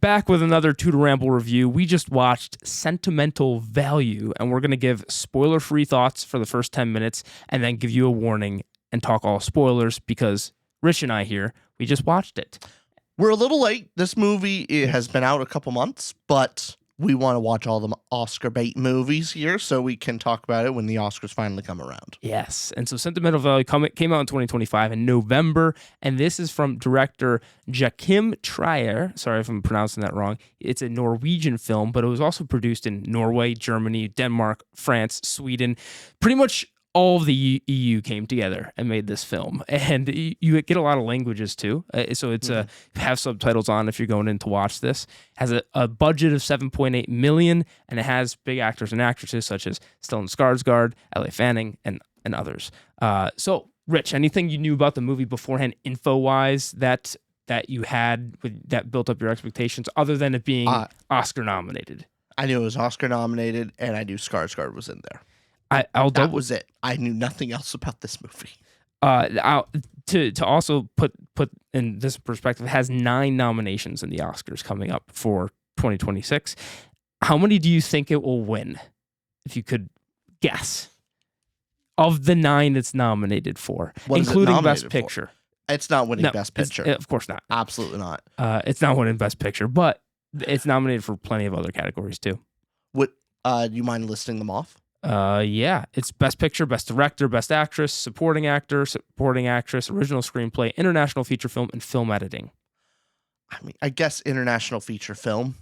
Back with another Two to Ramble review. We just watched Sentimental Value, and we're going to give spoiler-free thoughts for the first 10 minutes and then give you a warning and talk all spoilers because Rich and I here, we just watched it. We're a little late. This movie has been out a couple months, but we want to watch all the Oscar bait movies here so we can talk about it when the Oscars finally come around. Yes, and so Sentimental Value came out in 2025 in November, and this is from director Joachim Trier. Sorry if I'm pronouncing that wrong. It's a Norwegian film, but it was also produced in Norway, Germany, Denmark, France, Sweden. Pretty much all of the EU came together and made this film, and you get a lot of languages too. So it's have subtitles on if you're going in to watch this. Has a budget of 7.8 million, and it has big actors and actresses such as Stellan Skarsgård, Ellie Fanning, and others. So, Rich, anything you knew about the movie beforehand, info-wise, that you had that built up your expectations, other than it being Oscar nominated? I knew it was Oscar nominated, and I knew Skarsgård was in there. That was it. I knew nothing else about this movie. To also put in this perspective, it has 9 nominations in the Oscars coming up for 2026. How many do you think it will win? If you could guess. Of the 9 it's nominated for, including Best Picture. It's not winning Best Picture. Of course not. Absolutely not. It's not winning Best Picture, but it's nominated for plenty of other categories too. Do you mind listing them off? Yeah, it's Best Picture, Best Director, Best Actress, Supporting Actor, Supporting Actress, Original Screenplay, International Feature Film, and Film Editing. I mean, I guess International Feature Film.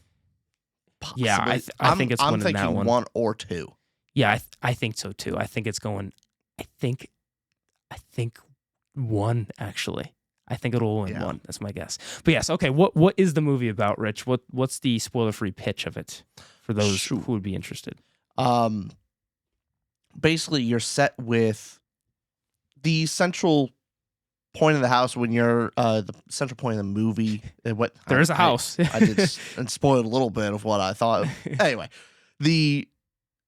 Possibly. Yeah, I think it's winning that one. I'm thinking 1 or 2. Yeah, I think so too. I think it's going. I think 1 actually. I think it'll win 1. That's my guess. But yes, okay. What is the movie about, Rich? What's the spoiler-free pitch of it for those who would be interested? Basically, you're set with the central point of the house when you're the central point of the movie. There is a house. I did and spoiled a little bit of what I thought. Anyway, the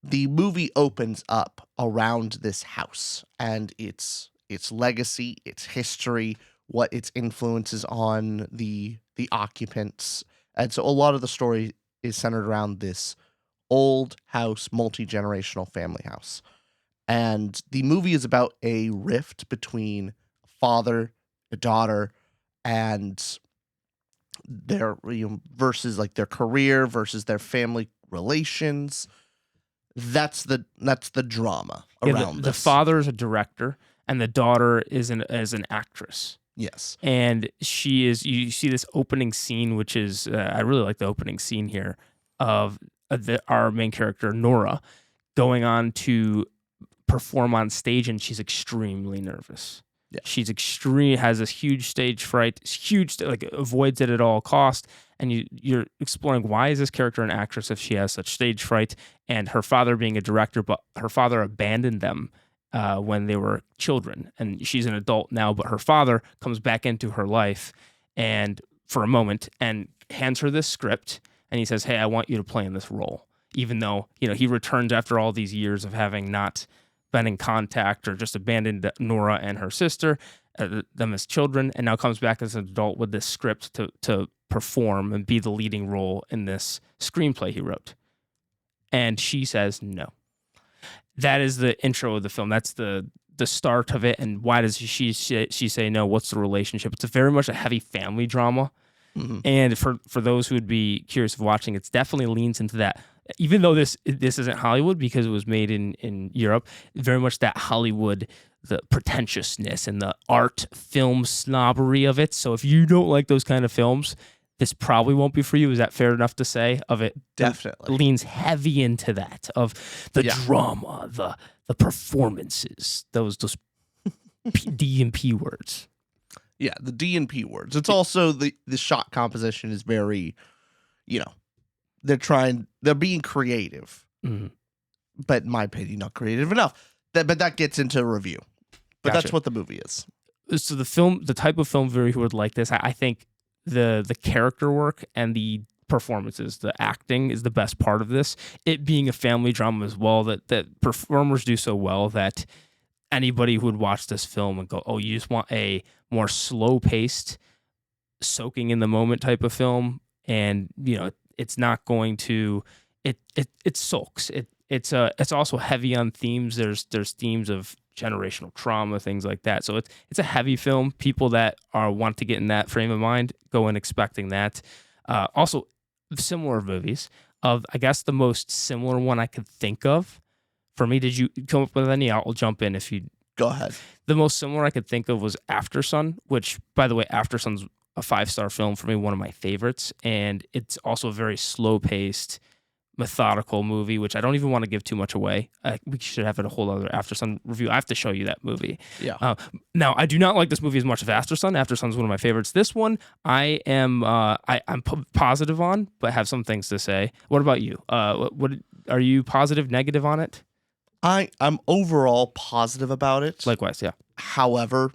movie opens up around this house and its legacy, its history, what its influences on the occupants, and so a lot of the story is centered around this old house, multi-generational family house. And the movie is about a rift between a father, a daughter, and their versus like their career versus their family relations. That's the drama around this. The father is a director, and the daughter is an actress. Yes, and she is. You see this opening scene, which is I really like the opening scene here of our main character Nora going on to perform on stage, and she's extremely nervous. Yeah. She's has this huge stage fright, avoids it at all cost. And you're exploring, why is this character an actress if she has such stage fright? And her father being a director, but her father abandoned them when they were children, and she's an adult now. But her father comes back into her life and for a moment and hands her this script. And he says, "Hey, I want you to play in this role." Even though, he returns after all these years of having not been in contact or just abandoned Nora and her sister, them as children, and now comes back as an adult with this script to perform and be the leading role in this screenplay he wrote. And she says no. That is the intro of the film. That's the start of it. And why does she say no? What's the relationship? It's very much a heavy family drama. Mm-hmm. And for those who would be curious of watching, it definitely leans into that. Even though this isn't Hollywood because it was made in Europe, very much that Hollywood, the pretentiousness and the art film snobbery of it. So if you don't like those kind of films, this probably won't be for you. Is that fair enough to say? Of it, definitely leans heavy into that of the drama, the performances, those D and P words. Yeah, the D and P words. It's also the shot composition is very, they're being creative, but in my opinion, not creative enough. But that gets into review. But That's what the movie is. So the type of film viewer who would like this, I think the character work and the performances, the acting is the best part of this. It being a family drama as well, that performers do so well that anybody who would watch this film and go, "Oh, you just want a more slow-paced, soaking in the moment type of film," and it's not going to it sulks. It's also heavy on themes. There's themes of generational trauma, things like that. So it's a heavy film. People that want to get in that frame of mind go in expecting that. Also, similar movies. I guess the most similar one I could think of for me. Did you come up with any? I'll jump in if you Go ahead. The most similar I could think of was After Sun, which, by the way, After Sun's a 5-star film for me, one of my favorites, and it's also a very slow-paced, methodical movie, which I don't even want to give too much away. We should have a whole other After Sun review. I have to show you that movie. Yeah. Now, I do not like this movie as much as After Sun. After Sun's one of my favorites. This one, I'm positive on, but have some things to say. What about you? What are you positive, negative on it? I'm overall positive about it. Likewise, yeah. However,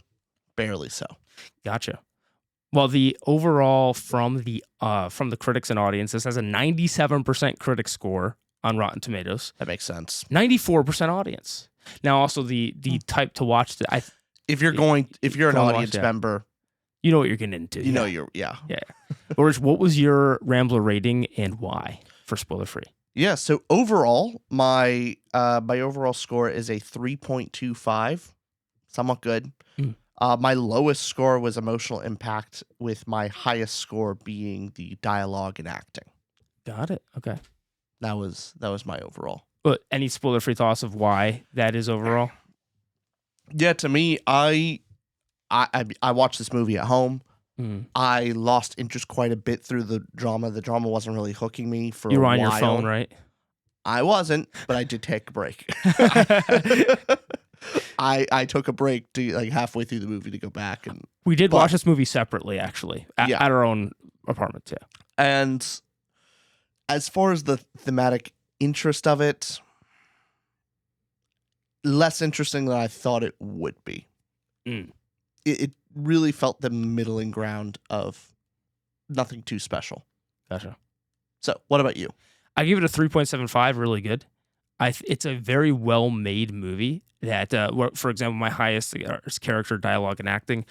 barely so. Gotcha. Well, the overall from the critics and audience, this has a 97% critic score on Rotten Tomatoes. That makes sense. 94% audience. Now, also the type to watch that if you're an audience member, you know what you're getting into. You know you're yeah. Orange, what was your Rambler rating and why for spoiler free? Yeah, so overall, my overall score is a 3.25, somewhat good. My lowest score was emotional impact, with my highest score being the dialogue and acting. Got it. Okay. That was my overall. But any spoiler free thoughts of why that is overall? Yeah, to me, I watched this movie at home. I lost interest quite a bit through the drama. The drama wasn't really hooking me for a while. You were on your phone, right? I wasn't, but I did take a break. I took a break to halfway through the movie to go back, and we did watch this movie separately, actually, at our own apartment. Yeah. And as far as the thematic interest of it, less interesting than I thought it would be. It really felt the middling ground of nothing too special. Gotcha. So, what about you? I give it a 3.75. Really good. It's a very well-made movie. That, for example, my highest is character, dialogue, and acting.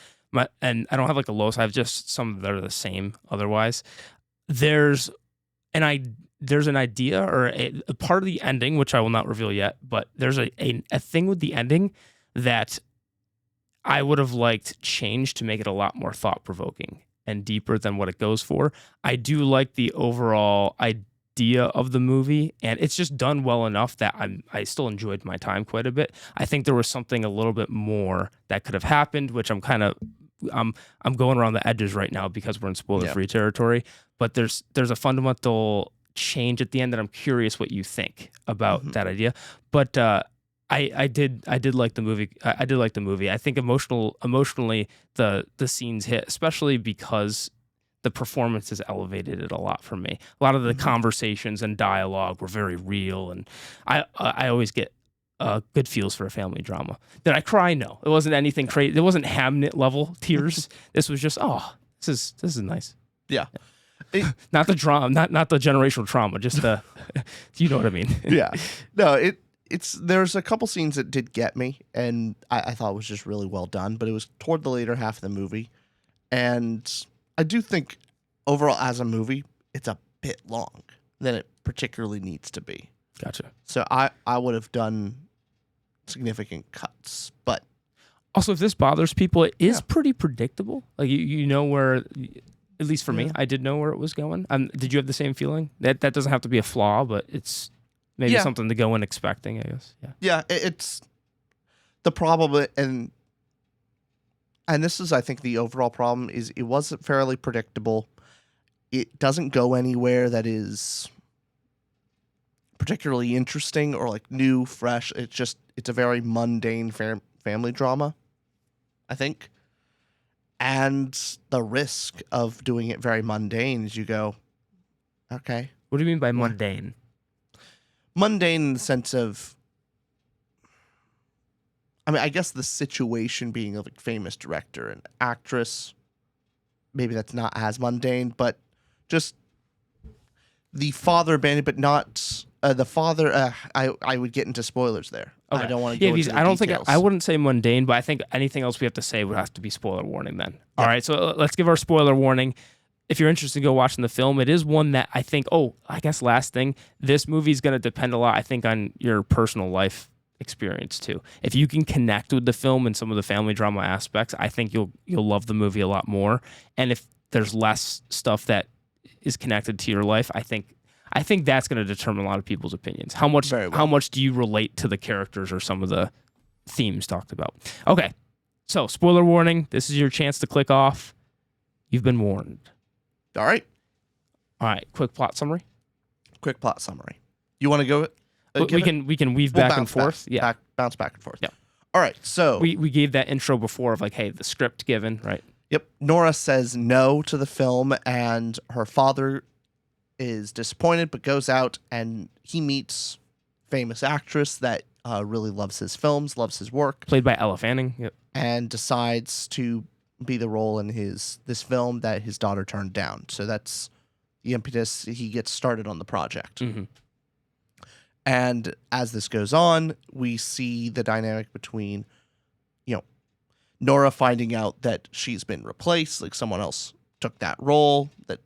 And I don't have a lowest. I have just some that are the same. Otherwise, there's an idea or a part of the ending, which I will not reveal yet. But there's a thing with the ending that I would have liked changed to make it a lot more thought-provoking and deeper than what it goes for. I do like the overall idea of the movie, and it's just done well enough that I still enjoyed my time quite a bit. I think there was something a little bit more that could have happened, which I'm going around the edges right now because we're in spoiler-free territory. But there's a fundamental change at the end that I'm curious what you think about that idea. But I did like the movie. I did like the movie. I think emotionally the scenes hit, especially because the performances elevated it a lot for me. A lot of the conversations and dialogue were very real, and I always get good feels for a family drama. Did I cry? No, it wasn't anything crazy. It wasn't Hamnet level tears. This was just this is nice. Yeah. Not the drama, not the generational trauma, just the you know what I mean. Yeah. No, there's a couple scenes that did get me, and I thought it was just really well done, but it was toward the later half of the movie. And I do think overall as a movie, it's a bit long than it particularly needs to be. Gotcha. So I would have done significant cuts, but also if this bothers people, it is pretty predictable. You know where, at least for me, I did know where it was going. Did you have the same feeling? That doesn't have to be a flaw, but it's maybe something to go in expecting, I guess. Yeah. Yeah, it's the problem, and this is, I think, the overall problem is it wasn't fairly predictable. It doesn't go anywhere that is particularly interesting or new, fresh. It's a very mundane family drama, I think. And the risk of doing it very mundane is you go, okay. What do you mean by mundane? Mundane in the sense of, I guess the situation being of a famous director and actress, maybe that's not as mundane, but just the father abandoned, but not the father. I would get into spoilers there. Okay. I don't want to go into the details. I wouldn't say mundane, but I think anything else we have to say would have to be spoiler warning then. Yeah. All right, so let's give our spoiler warning. if you're interested, go watching the film. It is one that I think. Oh, I guess last thing, this movie is going to depend a lot, I think, on your personal life experience too. If you can connect with the film and some of the family drama aspects, I think you'll love the movie a lot more. And if there's less stuff that is connected to your life, I think that's going to determine a lot of people's opinions. How much Very well. how much do you relate to the characters or some of the themes talked about? Okay, so spoiler warning. This is your chance to click off. You've been warned. All right. All right. Quick plot summary. Quick plot summary. You want to go? We can weave back and forth. Yeah. Bounce back and forth. Yeah. All right. So we gave that intro before of like, hey, the script given, right? Yep. Nora says no to the film, and her father is disappointed, but goes out and he meets famous actress that really loves his films, loves his work, Played by Ella Fanning. Yep. and decides to be the role in this film that his daughter turned down. So that's the impetus. He gets started on the project. Mm-hmm. And as this goes on, we see the dynamic between, Nora finding out that she's been replaced, like someone else took that role, that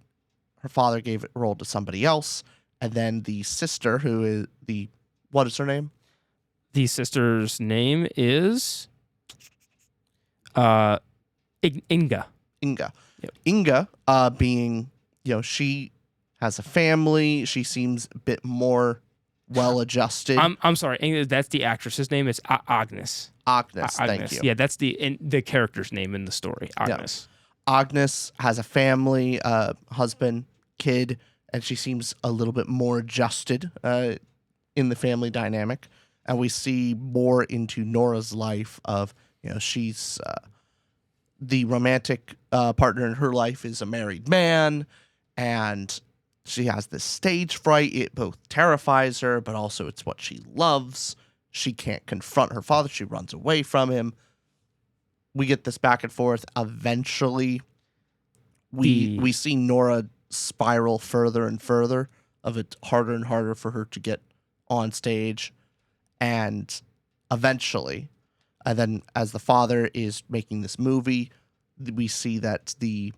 her father gave a role to somebody else, and then the sister, who is what is her name? The sister's name is Inga. Inga. Yep. Inga, being, she has a family, she seems a bit more well-adjusted. I'm sorry, that's the actress's name. It's Agnes. Agnes, thank you. Yeah, that's the character's name in the story. Agnes. Yeah. Agnes has a family, husband, kid, and she seems a little bit more adjusted in the family dynamic. And we see more into Nora's life of, she's the romantic partner in her life is a married man, and she has this stage fright. It both terrifies her, but also it's what she loves. She can't confront her father. She runs away from him. We get this back and forth. Eventually, we see Nora spiral further and further, of it harder and harder for her to get on stage. And eventually, and then as the father is making this movie, we see that the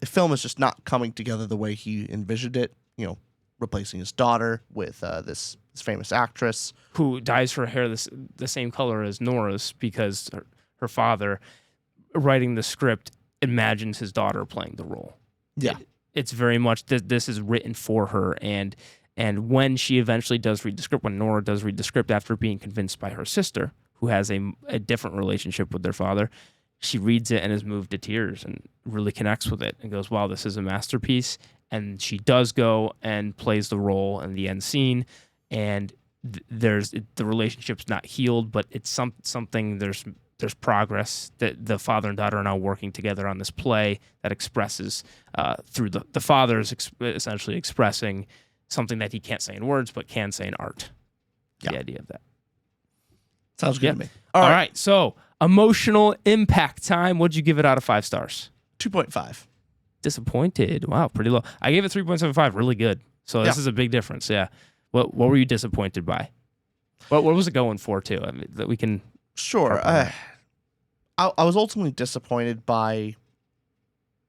film is just not coming together the way he envisioned it, replacing his daughter with this famous actress. Who dyes her hair the same color as Nora's because her father, writing the script, imagines his daughter playing the role. Yeah. It's very much this is written for her, and when she eventually does read the script, when Nora does read the script after being convinced by her sister, who has a different relationship with their father, she reads it and is moved to tears and really connects with it and goes, wow, this is a masterpiece. And she does go and plays the role in the end scene, and the relationship's not healed, but it's something. There's progress that the father and daughter are now working together on this play that expresses through the father's essentially expressing something that he can't say in words but can say in art. Yeah. The idea of that. Sounds good to me. All right. So emotional impact time. What'd you give it out of 5 stars? 2.5. Disappointed. Wow, pretty low. I gave it 3.75. Really good. So this is a big difference. Yeah. What were you disappointed by? What was it going for too? I mean, that we can. Sure. I was ultimately disappointed by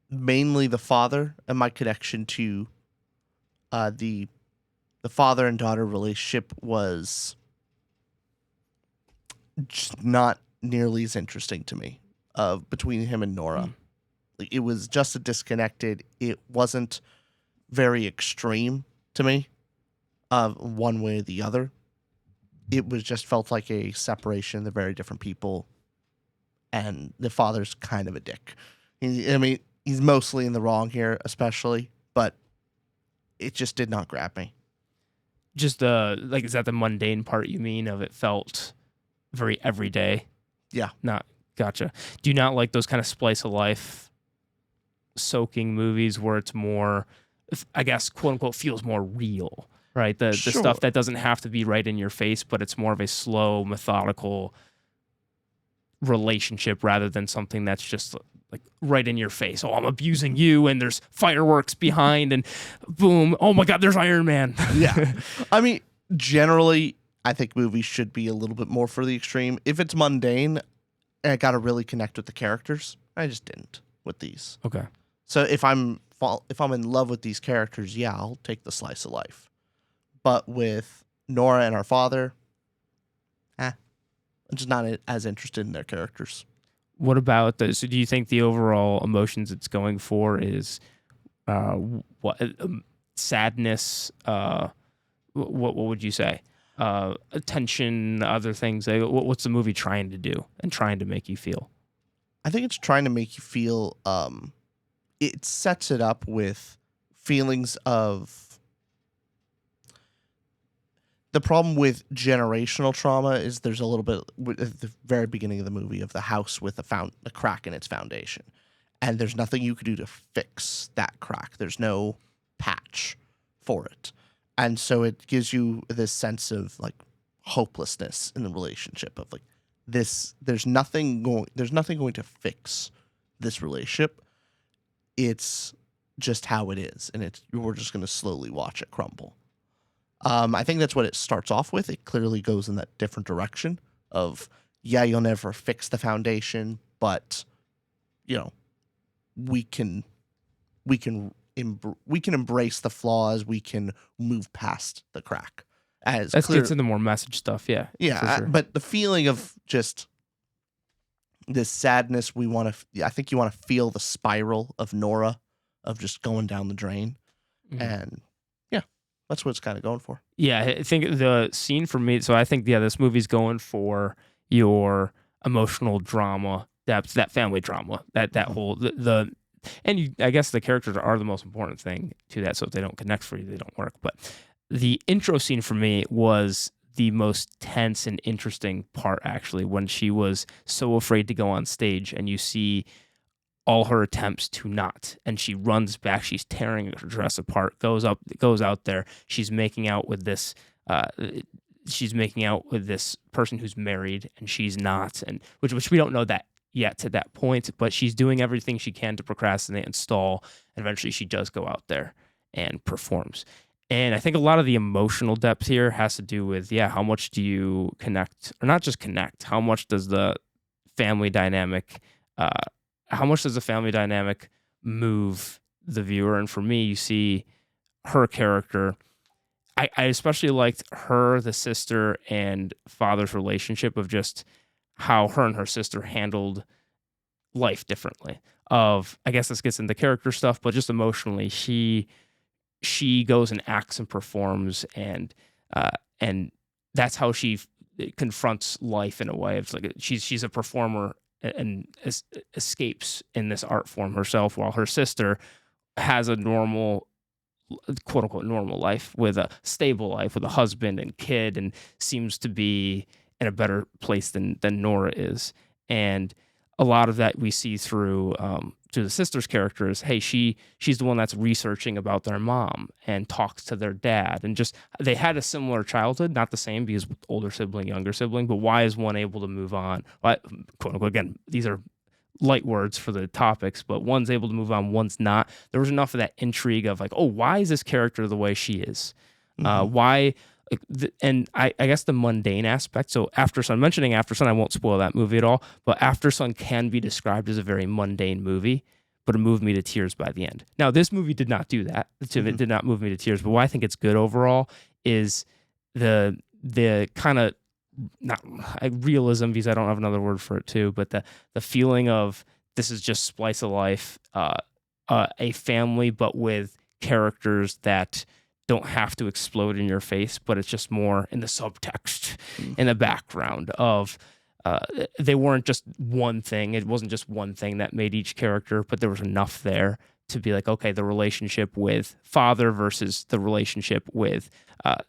mainly the father and my connection to the father and daughter relationship was just not nearly as interesting to me between him and Nora. Like, it was just a disconnected. It wasn't very extreme to me, one way or the other. It was just felt like a separation. They're very different people, and the father's kind of a dick. He's mostly in the wrong here, especially, but it just did not grab me. Just is that the mundane part you mean of it felt very everyday? Yeah. Not gotcha. Do you not like those kind of slice of life soaking movies where it's more, I guess, quote unquote, feels more real, right? The stuff that doesn't have to be right in your face, but it's more of a slow, methodical relationship rather than something that's just like right in your face. Oh, I'm abusing you, and there's fireworks behind, and boom, oh my God, there's Iron Man. Yeah. Generally, I think movies should be a little bit more for the extreme. If it's mundane, I got to really connect with the characters. I just didn't with these. Okay. So if I'm if I'm in love with these characters, yeah, I'll take the slice of life. But with Nora and our father, I'm just not as interested in their characters. What about the? So, do you think the overall emotions it's going for is uh, what sadness? What would you say? Attention, other things. What's the movie trying to do and trying to make you feel? I think it's trying to make you feel. It sets it up with feelings of. The problem with generational trauma is there's a little bit at the very beginning of the movie of the house with a crack in its foundation, and there's nothing you could do to fix that crack. There's no patch for it, and so it gives you this sense of like hopelessness in the relationship of like this. There's nothing going to fix this relationship. It's just how it is, and we're just going to slowly watch it crumble. I think that's what it starts off with. It clearly goes in that different direction of, yeah, you'll never fix the foundation, but you know, we can embrace the flaws. We can move past the crack. That gets into more message stuff, yeah. Yeah, For sure. but the feeling of just this sadness, I think you want to feel the spiral of Nora, of just going down the drain, and yeah, that's what it's kind of going for. Yeah, I think the scene for me. So I think this movie's going for your emotional drama depth, that family drama, that whole and I guess the characters are the most important thing to that. So if they don't connect for you, they don't work. But the intro scene for me was the most tense and interesting part, actually, when she was so afraid to go on stage, and you see all her attempts to not, and she runs back, she's tearing her dress apart, goes out there, she's making out with this person who's married, and she's not, and which we don't know that yet to that point, but she's doing everything she can to procrastinate and stall, and eventually she does go out there and performs. And I think a lot of the emotional depth here has to do with, how much do you connect, or not just connect, how much does the family dynamic move the viewer? And for me, you see her character. I especially liked her, the sister, and father's relationship of just how her and her sister handled life differently. I guess this gets into character stuff, but just emotionally, she goes and acts and performs, and that's how she confronts life in a way. It's like she's a performer and escapes in this art form herself, while her sister has a normal, quote unquote, normal life, with a stable life with a husband and kid, and seems to be in a better place than Nora is. And a lot of that we see through the sister's character is, hey, she's the one that's researching about their mom and talks to their dad, and just they had a similar childhood, not the same because older sibling, younger sibling, but why is one able to move on? Quote unquote, again, these are light words for the topics, but one's able to move on, one's not. There was enough of that intrigue of like, oh, why is this character the way she is? Why? And I guess the mundane aspect. So After Sun, mentioning After Sun, I won't spoil that movie at all, but After Sun can be described as a very mundane movie, but it moved me to tears by the end. Now, this movie did not do that. It did not move me to tears, but why I think it's good overall is the kind of, not realism, because I don't have another word for it too, but the feeling of this is just slice of life, a family, but with characters that don't have to explode in your face, but it's just more in the subtext, in the background of they weren't just one thing. It wasn't just one thing that made each character, but there was enough there to be like, okay, the relationship with father versus the relationship with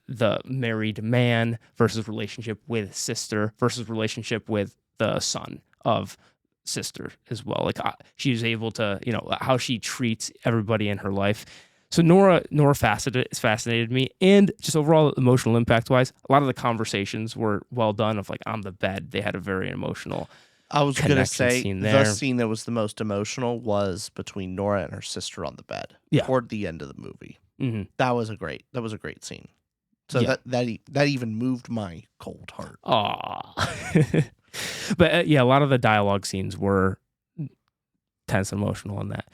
the married man versus relationship with sister versus relationship with the son of sister as well. Like she's able to, how she treats everybody in her life. So Nora fascinated me, and just overall emotional impact wise, a lot of the conversations were well done. Of like on the bed, they had a very emotional. I was gonna say scene the scene that was the most emotional was between Nora and her sister on the bed. Yeah. Toward the end of the movie, that was a great scene. So that even moved my cold heart. Aww. But a lot of the dialogue scenes were tense and emotional in that.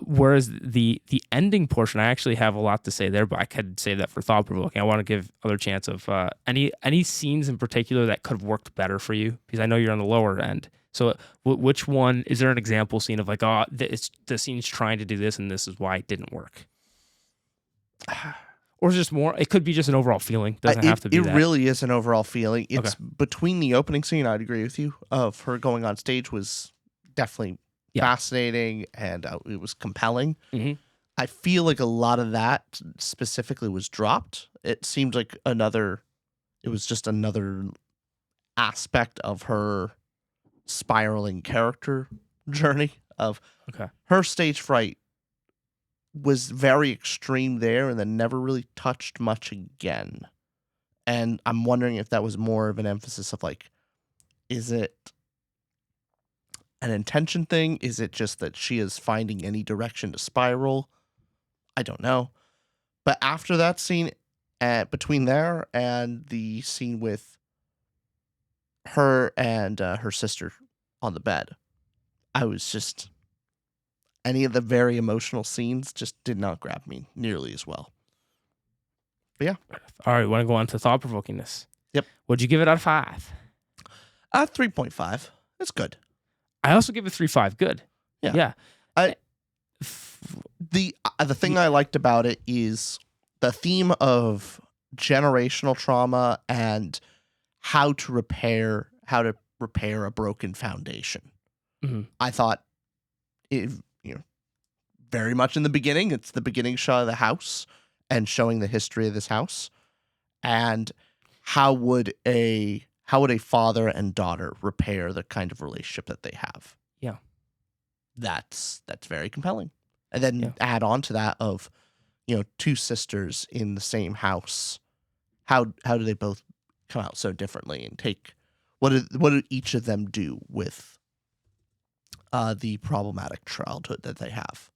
Whereas the ending portion, I actually have a lot to say there, but I could save that for thought provoking. I want to give other chance of any scenes in particular that could have worked better for you, because I know you're on the lower end. So which one is there an example scene of like, oh, the scene's trying to do this and this is why it didn't work, or is it just more? It could be just an overall feeling. Doesn't have to be It that. really is an overall feeling. Okay. It's between the opening scene, I'd agree with you, of her going on stage was definitely Yeah. fascinating and it was compelling. Mhm. I feel like a lot of that specifically was dropped. It seemed like it was just another aspect of her spiraling character journey of Okay. her stage fright was very extreme there and then never really touched much again. And I'm wondering if that was more of an emphasis of like, is it an intention thing? Is it just that she is finding any direction to spiral? I don't know. But after that scene, between there and the scene with her and her sister on the bed, I was just any of the very emotional scenes just did not grab me nearly as well. But yeah. All right, want to go on to thought provokingness? Yep. Would you give it out of 5? 3.5. It's good. I also give it 3.5. Good. Yeah. Yeah. The thing I liked about it is the theme of generational trauma and how to repair a broken foundation. Mhm. I thought it, very much in the beginning, it's the beginning shot of the house and showing the history of this house, and how would a father and daughter repair the kind of relationship that they have. Yeah. That's very compelling. And then Yeah. add on to that of, two sisters in the same house. How do they both come out so differently and take what do each of them do with the problematic childhood that they have?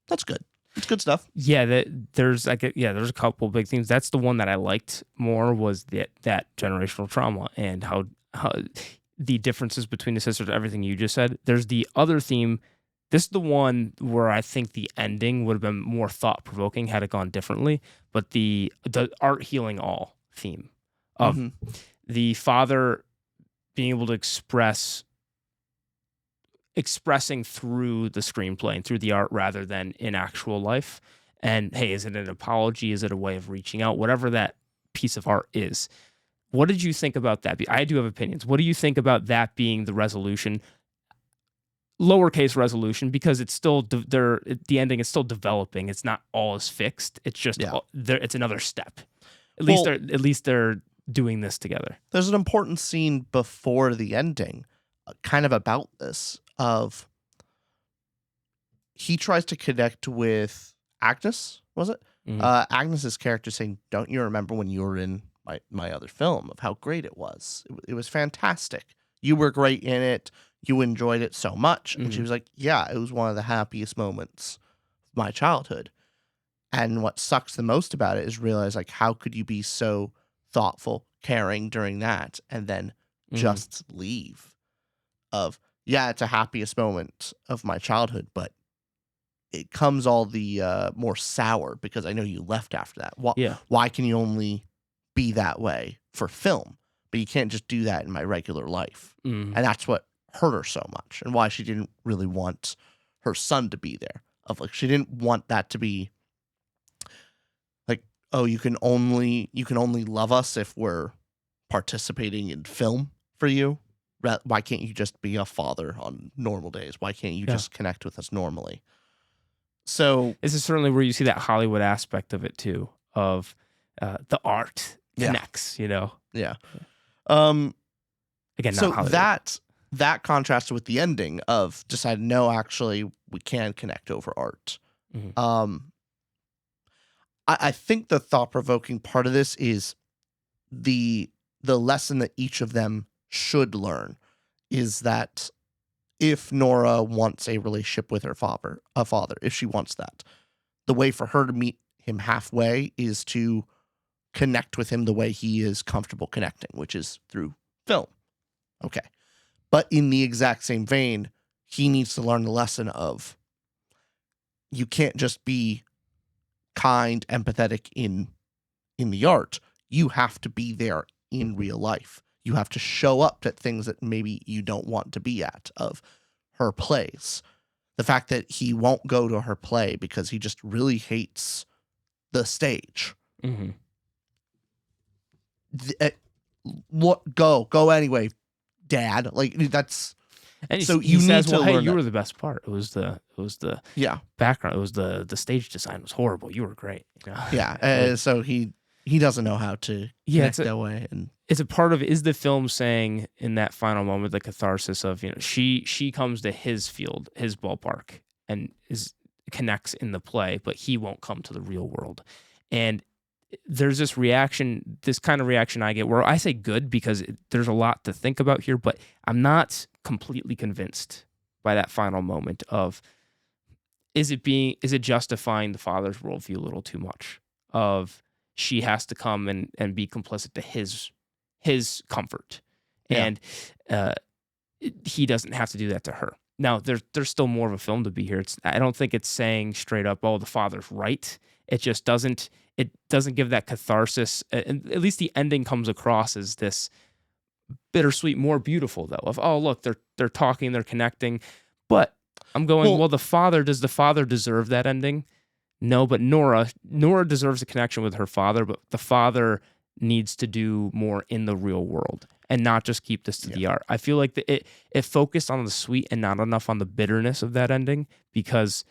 That's good. It's good stuff. Yeah, there's a couple big themes. That's the one that I liked more, was that generational trauma and how the differences between the sisters, everything you just said. There's the other theme. This is the one where I think the ending would have been more thought provoking had it gone differently. But the art healing all theme of the father being able to expressing through the screenplay and through the art rather than in actual life. And hey, is it an apology? Is it a way of reaching out? Whatever that piece of art is. What did you think about that? I do have opinions. What do you think about that being the resolution? Lowercase resolution, because it's still the ending is still developing. It's not all as fixed. It's just it's another step. At least they're doing this together. There's an important scene before the ending, kind of about this, of he tries to connect with Agnes, was it? Agnes's character saying, "Don't you remember when you were in my other film, of how great it was? It was fantastic. You were great in it. You enjoyed it so much." And she was like, "Yeah, it was one of the happiest moments of my childhood." And what sucks the most about it is realize, like, how could you be so thoughtful, caring during that and then just leave? Of, yeah, it's a happiest moment of my childhood, but it comes all the more sour because I know you left after that. Why can you only be that way for film, but you can't just do that in my regular life? And that's what hurt her so much, and why she didn't really want her son to be there. Of like, she didn't want that to be like, oh, you can only love us if we're participating in film for you. Why can't you just be a father on normal days? Why can't you just connect with us normally? So this is certainly where you see that Hollywood aspect of it too, of the art connects, Yeah. Again, so not Hollywood. that contrasted with the ending of decided, no, actually we can connect over art. I think the thought-provoking part of this is the lesson that each of them should learn is that if Nora wants a relationship with her father, if she wants that, the way for her to meet him halfway is to connect with him the way he is comfortable connecting, which is through film. Okay. But in the exact same vein, he needs to learn the lesson of you can't just be kind, empathetic in the art. You have to be there in real life. You have to show up at things that maybe you don't want to be at, of her plays. The fact that he won't go to her play because he just really hates the stage. Mm-hmm. Go anyway, Dad. Like, that's And so he you says, need to "Well, hey, learn you that. were the best part. It was the Yeah, background. It was the stage design was horrible. You were great." You know? yeah. Like, So he doesn't know how to yeah, connect that way, and it's a part of, is the film saying in that final moment, the catharsis of, she comes to his field, his ballpark, and connects in the play, but he won't come to the real world. And there's this kind of reaction I get where I say good because there's a lot to think about here, but I'm not completely convinced by that final moment of, is it justifying the father's worldview a little too much, of she has to come and be complicit to his comfort, yeah. and uh, he doesn't have to do that to her. Now, there's still more of a film to be here. I don't think it's saying straight up, "Oh, the father's right." It just doesn't. It doesn't give that catharsis. And at least the ending comes across as this bittersweet, more beautiful though. Of, oh, look, they're talking, they're connecting. But I'm going, Well, well, does the father deserve that ending? No, but Nora deserves a connection with her father, but the father needs to do more in the real world and not just keep this to yeah. the art. I feel like it focused on the sweet and not enough on the bitterness of that ending, because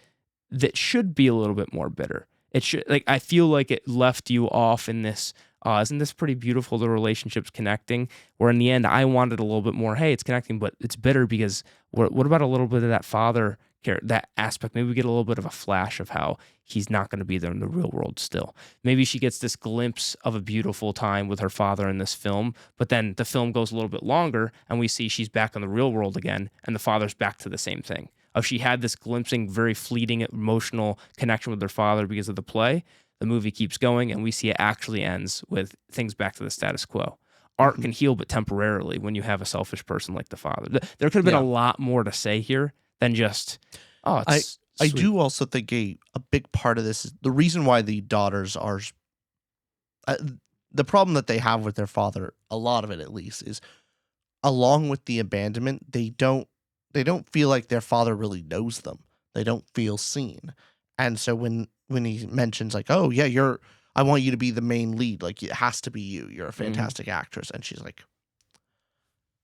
that should be a little bit more bitter. It should, like, I feel like it left you off in this, isn't this pretty beautiful, the relationships connecting, where in the end I wanted a little bit more, hey, it's connecting, but it's bitter because what about a little bit of that father care, that aspect? Maybe we get a little bit of a flash of how he's not going to be there in the real world still. Maybe she gets this glimpse of a beautiful time with her father in this film, but then the film goes a little bit longer and we see she's back in the real world again and the father's back to the same thing. Of, she had this glimpsing, very fleeting emotional connection with her father because of the play. The movie keeps going and we see it actually ends with things back to the status quo. Art Mhm. can heal, but temporarily, when you have a selfish person like the father. There could have been Yeah. a lot more to say here than just, oh, I it's I sweet. do also think a big part of this is the reason why the daughters are uh, the problem that they have with their father, a lot of it at least, is along with the abandonment, they don't feel like their father really knows them. They don't feel seen. And so when he mentions like, "Oh, yeah, I want you to be the main lead. Like, it has to be you. You're a Mhm. fantastic actress." And she's like,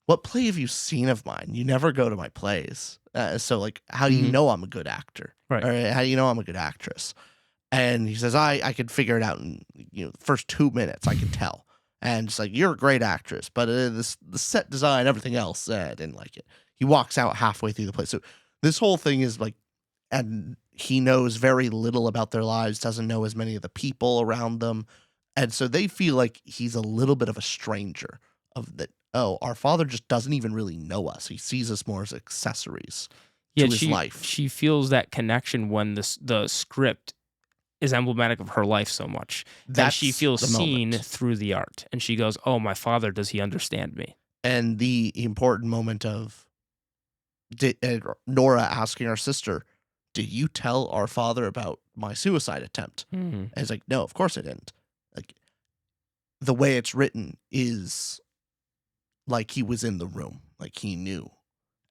"What play have you seen of mine? You never go to my plays. So like, how do you Mhm. know I'm a good actor? Right. Or how do you know I'm a good actress?" And he says, I could figure it out in the first 2 minutes. I could tell. And it's like, "You're a great actress, but the set design, everything else, I didn't like it." He walks out halfway through the play. So this whole thing is like, and he knows very little about their lives, doesn't know as many of the people around them. And so they feel like he's a little bit of a stranger, of that, oh, our father just doesn't even really know us. He sees us more as accessories Yeah, to his life. she feels that connection when the script is emblematic of her life so much. Then she That's feels the seen moment. through the art, and she goes, "Oh, my father, does he understand me?" And the important moment of Nora asking her sister, "Did you tell our father about my suicide attempt?" Mhm. And it's like, "No, of course I didn't." Like, the way it's written is like he was in the room, like he knew.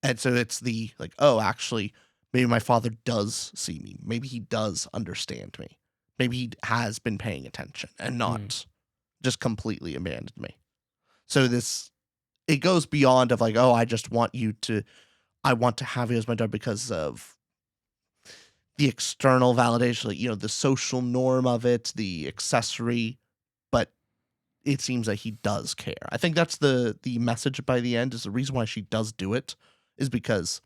And so it's the like, "Oh, actually, maybe my father does see me. Maybe he does understand me. Maybe he has been paying attention and Mhm. not just completely abandoned me." So it goes beyond of like, "Oh, I want to have you as my daughter because of the external validation, like, the social norm of it, the accessory," but it seems like he does care. I think that's the message by the end, is the reason why she does do it is because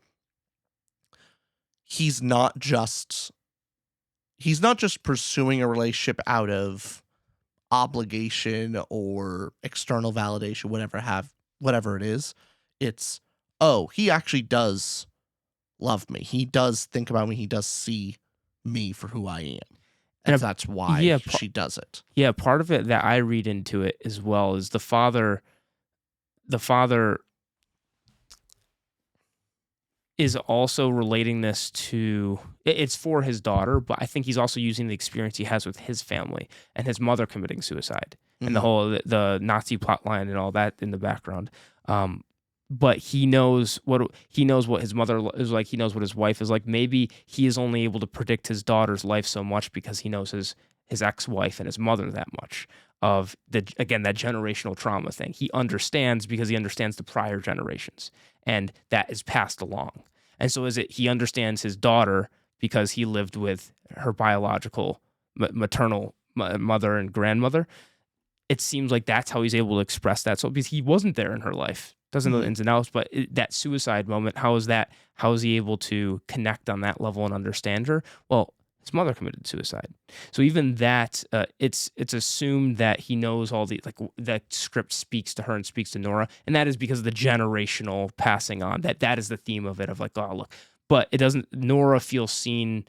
he's not just he's not just pursuing a relationship out of obligation or external validation, whatever it is. It's, oh, he actually does love me. He does think about me. He does see me for who I am. And And that's why yeah, she does it. yeah, part of it that I read into it as well is the father. The father is also relating this to it's for his daughter, but I think he's also using the experience he has with his family and his mother committing suicide and the Mhm. whole the Nazi plot line and all that in the background. But he knows what his mother is like. He knows what his wife is like. Maybe he is only able to predict his daughter's life so much because he knows his ex-wife and his mother that much of that generational trauma thing. He understands because he understands the prior generations and that is passed along. And so is it he understands his daughter because he lived with her biological maternal mother and grandmother. It seems like that's how he's able to express that. So because he wasn't there in her life, doesn't know the Mhm. ins and outs, but that suicide moment, how is that? How is he able to connect on that level and understand her? Well, his mother committed suicide, so even that, it's assumed that he knows all the that script speaks to her and speaks to Nora, and that is because of the generational passing on. That is the theme of it. Of like, oh look, but it doesn't. Nora feels seen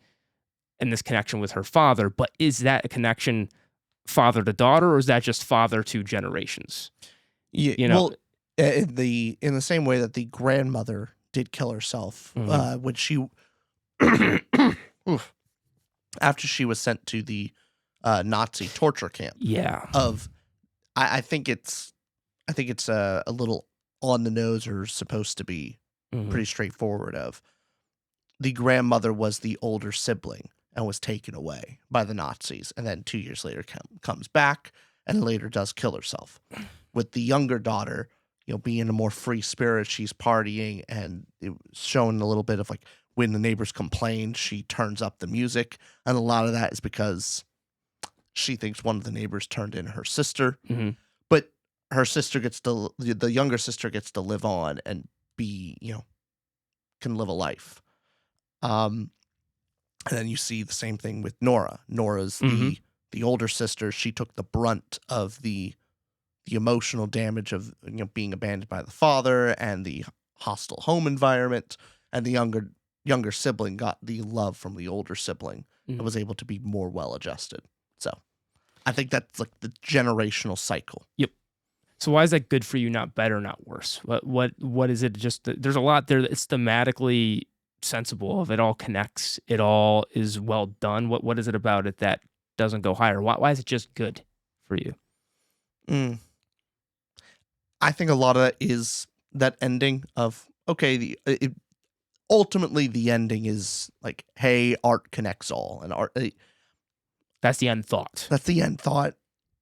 in this connection with her father, but is that a connection father to daughter, or is that just father to generations? Yeah, You know? well, in the same way that the grandmother did kill herself, Mhm. when she oof, after she was sent to the, Nazi torture camp Yeah. of I think it's a little on the nose or supposed to be Mhm. pretty straightforward of the grandmother was the older sibling and was taken away by the Nazis, and then 2 years later comes back and later does kill herself. With the younger daughter, being a more free spirit, she's partying and it was showing a little bit of like when the neighbors complain, she turns up the music, and a lot of that is because she thinks one of the neighbors turned in her sister, Mhm. but her sister gets to the younger sister gets to live on and be, can live a life. Um, and then you see the same thing with Nora. Nora's Mhm. the older sister. She took the brunt of the emotional damage of being abandoned by the father and the hostile home environment, and the younger sibling got the love from the older sibling and Mhm. was able to be more well adjusted. So I think that's like the generational cycle. Yep. So why is that good for you, not better, not worse? What is it? Just there's a lot there. It's thematically sensible. Of it all connects. It all is well done. What is it about it that doesn't go higher? Why is it just good for you? Mm. I think a lot of that is that ending of okay, ultimately the ending is like, hey, art connects all, and art That's the end thought. that's the end thought.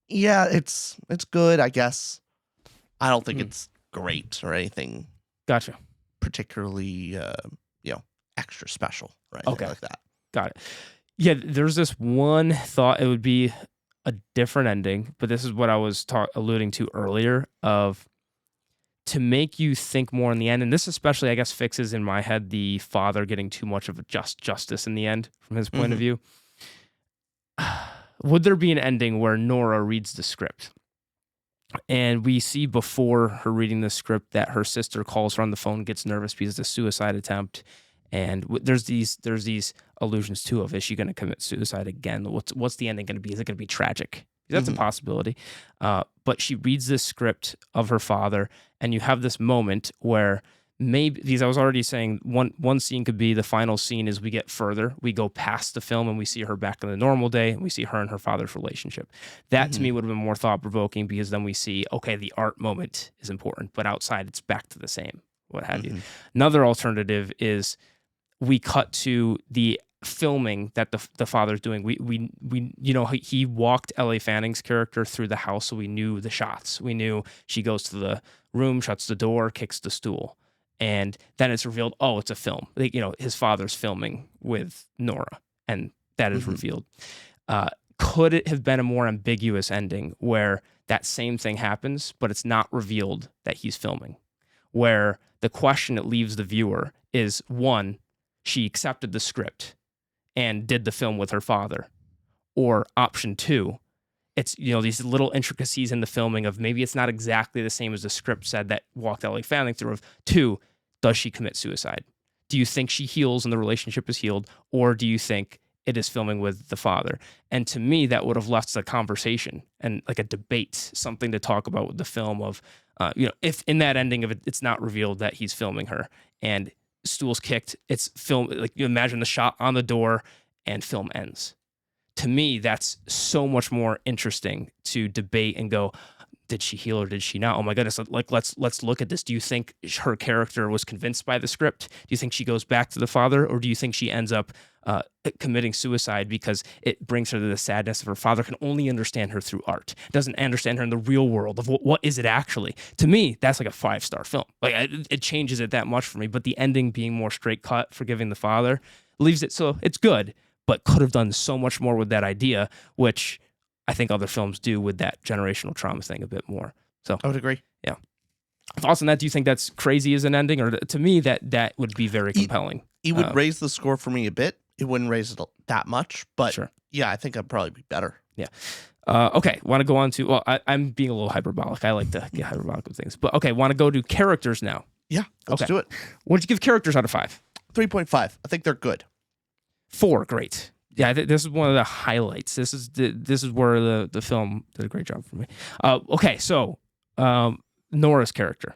Yeah, it's good, I guess. I don't think Mm. it's great or anything Gotcha. particularly, you know, extra special or anything Okay. like that. Got it. Yeah, there's this one thought. It would be a different ending, but this is what I was alluding to earlier. Of to make you think more in the end, and this especially, I guess, fixes in my head the father getting too much of a justice in the end from his point of Mhm, view. Would there be an ending where Nora reads the script and we see before her reading the script that her sister calls her on the phone, gets nervous because it's a suicide attempt, and there's these allusions too of is she going to commit suicide again? What's the ending going to be? Is it going to be tragic? That's a mhm, possibility. But she reads this script of her father, and you have this moment where maybe because I was already saying one scene could be the final scene is we get further, we go past the film and we see her back in the normal day, and we see her and her father's relationship. That to mhm, me would have been more thought provoking because then we see, okay, the art moment is important, but outside it's back to the same, what have you. mhm, Another alternative is we cut to the filming that the father's doing. We he walked Ellie Fanning's character through the house, so we knew the shots. We knew she goes to the room, shuts the door, kicks the stool, and then it's revealed. Oh, it's a film. Like, his father's filming with Nora, and that is mhm, revealed. Uh, could it have been a more ambiguous ending where that same thing happens, but it's not revealed that he's filming? Where the question it leaves the viewer is one, she accepted the script and did the film with her father. Or option two, it's these little intricacies in the filming of maybe it's not exactly the same as the script said that walked Ellie Fanning through. Of two, does she commit suicide? Do you think she heals and the relationship is healed, or do you think it is filming with the father? And to me, that would have left a conversation and like a debate, something to talk about with the film. Of if in that ending of it, it's not revealed that he's filming her, and stools kicked. It's film. Like you imagine the shot on the door and film ends. To me, that's so much more interesting to debate and go, did she heal or did she not? Oh my goodness! Like let's look at this. Do you think her character was convinced by the script? Do you think she goes back to the father, or do you think she ends up committing suicide because it brings her to the sadness of her father can only understand her through art, doesn't understand her in the real world of what is it actually? To me, that's like a 5-star film. Like it changes it that much for me. But the ending being more straight cut, forgiving the father, leaves it so it's good, but could have done so much more with that idea, which I think other films do with that generational trauma thing a bit more. So I would agree. yeah. Thoughts on that? Do you think that's crazy as an ending, or to me that would be very compelling? It would raise the score for me a bit. It wouldn't raise it that much, but Sure. yeah, I think I'd probably be better. Yeah. Okay. Want to go on to? Well, I'm being a little hyperbolic. I like to get hyperbolic with things, but okay. Want to go to characters now? Yeah, let's Okay. do it. What'd you give characters out of 5? 3.5. I think they're good. 4. Great. Yeah, this is one of the highlights. This is where the film did a great job for me. Okay, so Nora's character.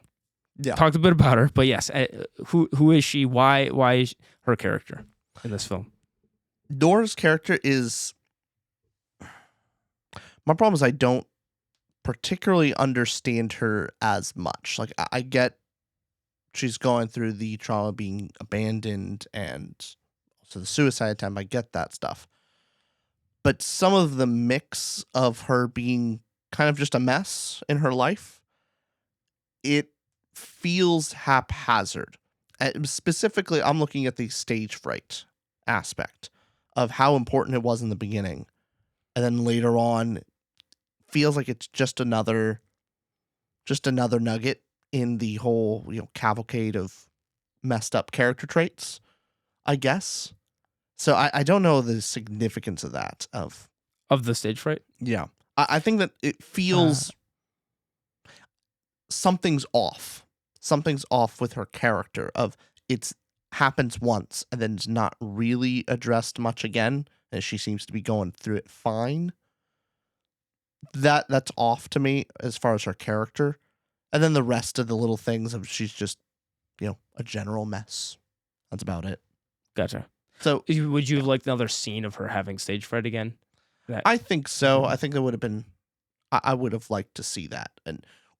Yeah. Talked a bit about her, but yes, who is she? Why is her character in this film? Nora's character is... My problem is I don't particularly understand her as much. Like, I get she's going through the trauma of being abandoned and also the suicide attempt. I get that stuff. But some of the mix of her being kind of just a mess in her life, it feels haphazard. And specifically, I'm looking at the stage fright aspect of how important it was in the beginning. And then later on, feels like it's just another nugget in the whole, cavalcade of messed up character traits, I guess. So I don't know the significance of that. Of the stage fright? Yeah. I think that it feels something's off. Something's off with her character of it's happens once and then it's not really addressed much again. And she seems to be going through it fine. That's off to me as far as her character. And then the rest of the little things of she's just, a general mess. That's about it. Gotcha. So would you have liked another scene of her having stage fright again? I think so. I think it would have been, I would have liked to see that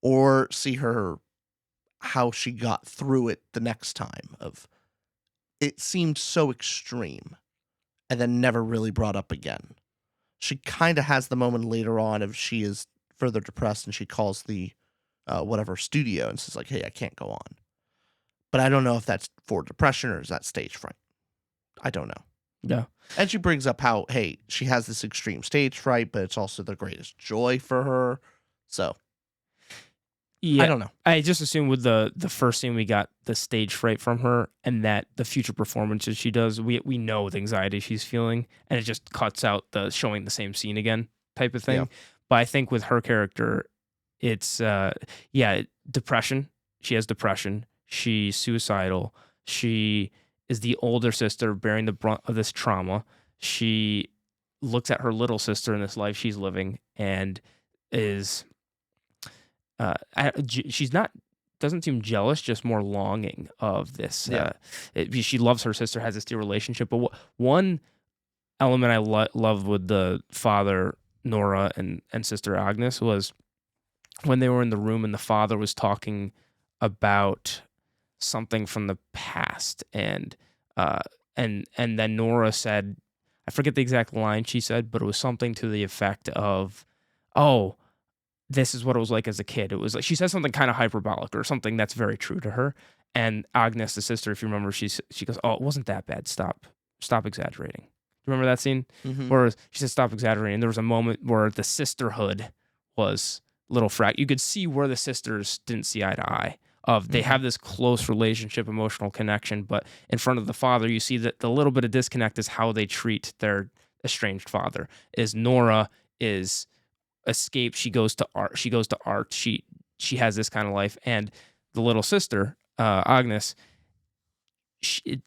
or see her, how she got through it the next time of, it seemed so extreme and then never really brought up again. She kind of has the moment later on of she is further depressed and she calls the whatever studio and says like, hey, I can't go on. But I don't know if that's for depression or is that stage fright. I don't know. Yeah. And she brings up how, hey, she has this extreme stage fright, but it's also the greatest joy for her. So yeah, I don't know. I just assumed with the first scene we got the stage fright from her and that the future performances she does, we know the anxiety she's feeling and it just cuts out the showing the same scene again type of thing. Yeah. But I think with her character, it's depression. She has depression. She's suicidal. She is the older sister bearing the brunt of this trauma. She looks at her little sister in this life she's living and is she's not, doesn't seem jealous, just more longing of this. Yeah. She loves her sister, has this dear relationship. But one element I loved with the father, Nora, and sister Agnes was when they were in the room and the father was talking about something from the past, and then Nora said, I forget the exact line she said, but it was something to the effect of, "Oh, this is what it was like as a kid." It was like she said something kind of hyperbolic or something that's very true to her. And Agnes, the sister, if you remember, she goes, "Oh, it wasn't that bad. Stop exaggerating." Do you remember that scene where she said, "Stop exaggerating"? And there was a moment where the sisterhood was little you could see where the sisters didn't see eye to eye. Of they have this close relationship, emotional connection, but in front of the father, you see that the little bit of disconnect is how they treat their estranged father. Is Nora is escape. She goes to art. She has this kind of life, and the little sister, Agnes, she,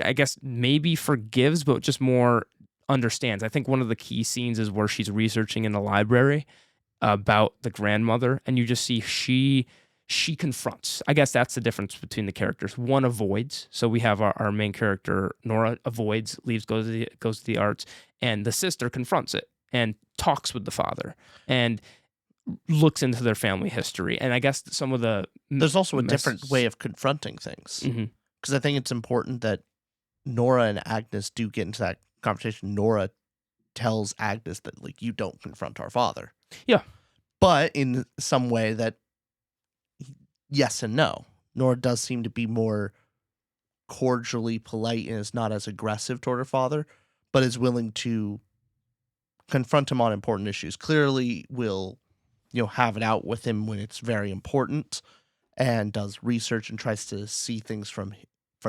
I guess maybe forgives, but just more understands. I think one of the key scenes is where she's researching in the library about the grandmother, and you just see she confronts. I guess that's the difference between the characters. One avoids. So we have our main character, Nora, avoids, leaves, goes to the arts, and the sister confronts it and talks with the father and looks into their family history. And I guess some of the There's also a different way of confronting things. Because I think it's important that Nora and Agnes do get into that conversation. Nora tells Agnes that, like, you don't confront our father. Yeah. But in some way that yes and no. Nora does seem to be more cordially polite and is not as aggressive toward her father, but is willing to confront him on important issues. Clearly will, have it out with him when it's very important, and does research and tries to see things from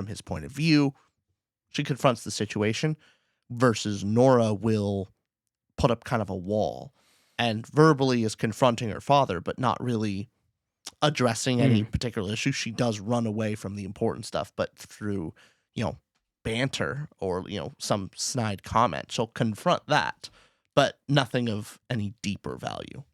his point of view. She confronts the situation, versus Nora will put up kind of a wall and verbally is confronting her father, but not really addressing any particular issue. She does run away from the important stuff, but through, banter or, some snide comment, she'll confront that, but nothing of any deeper value.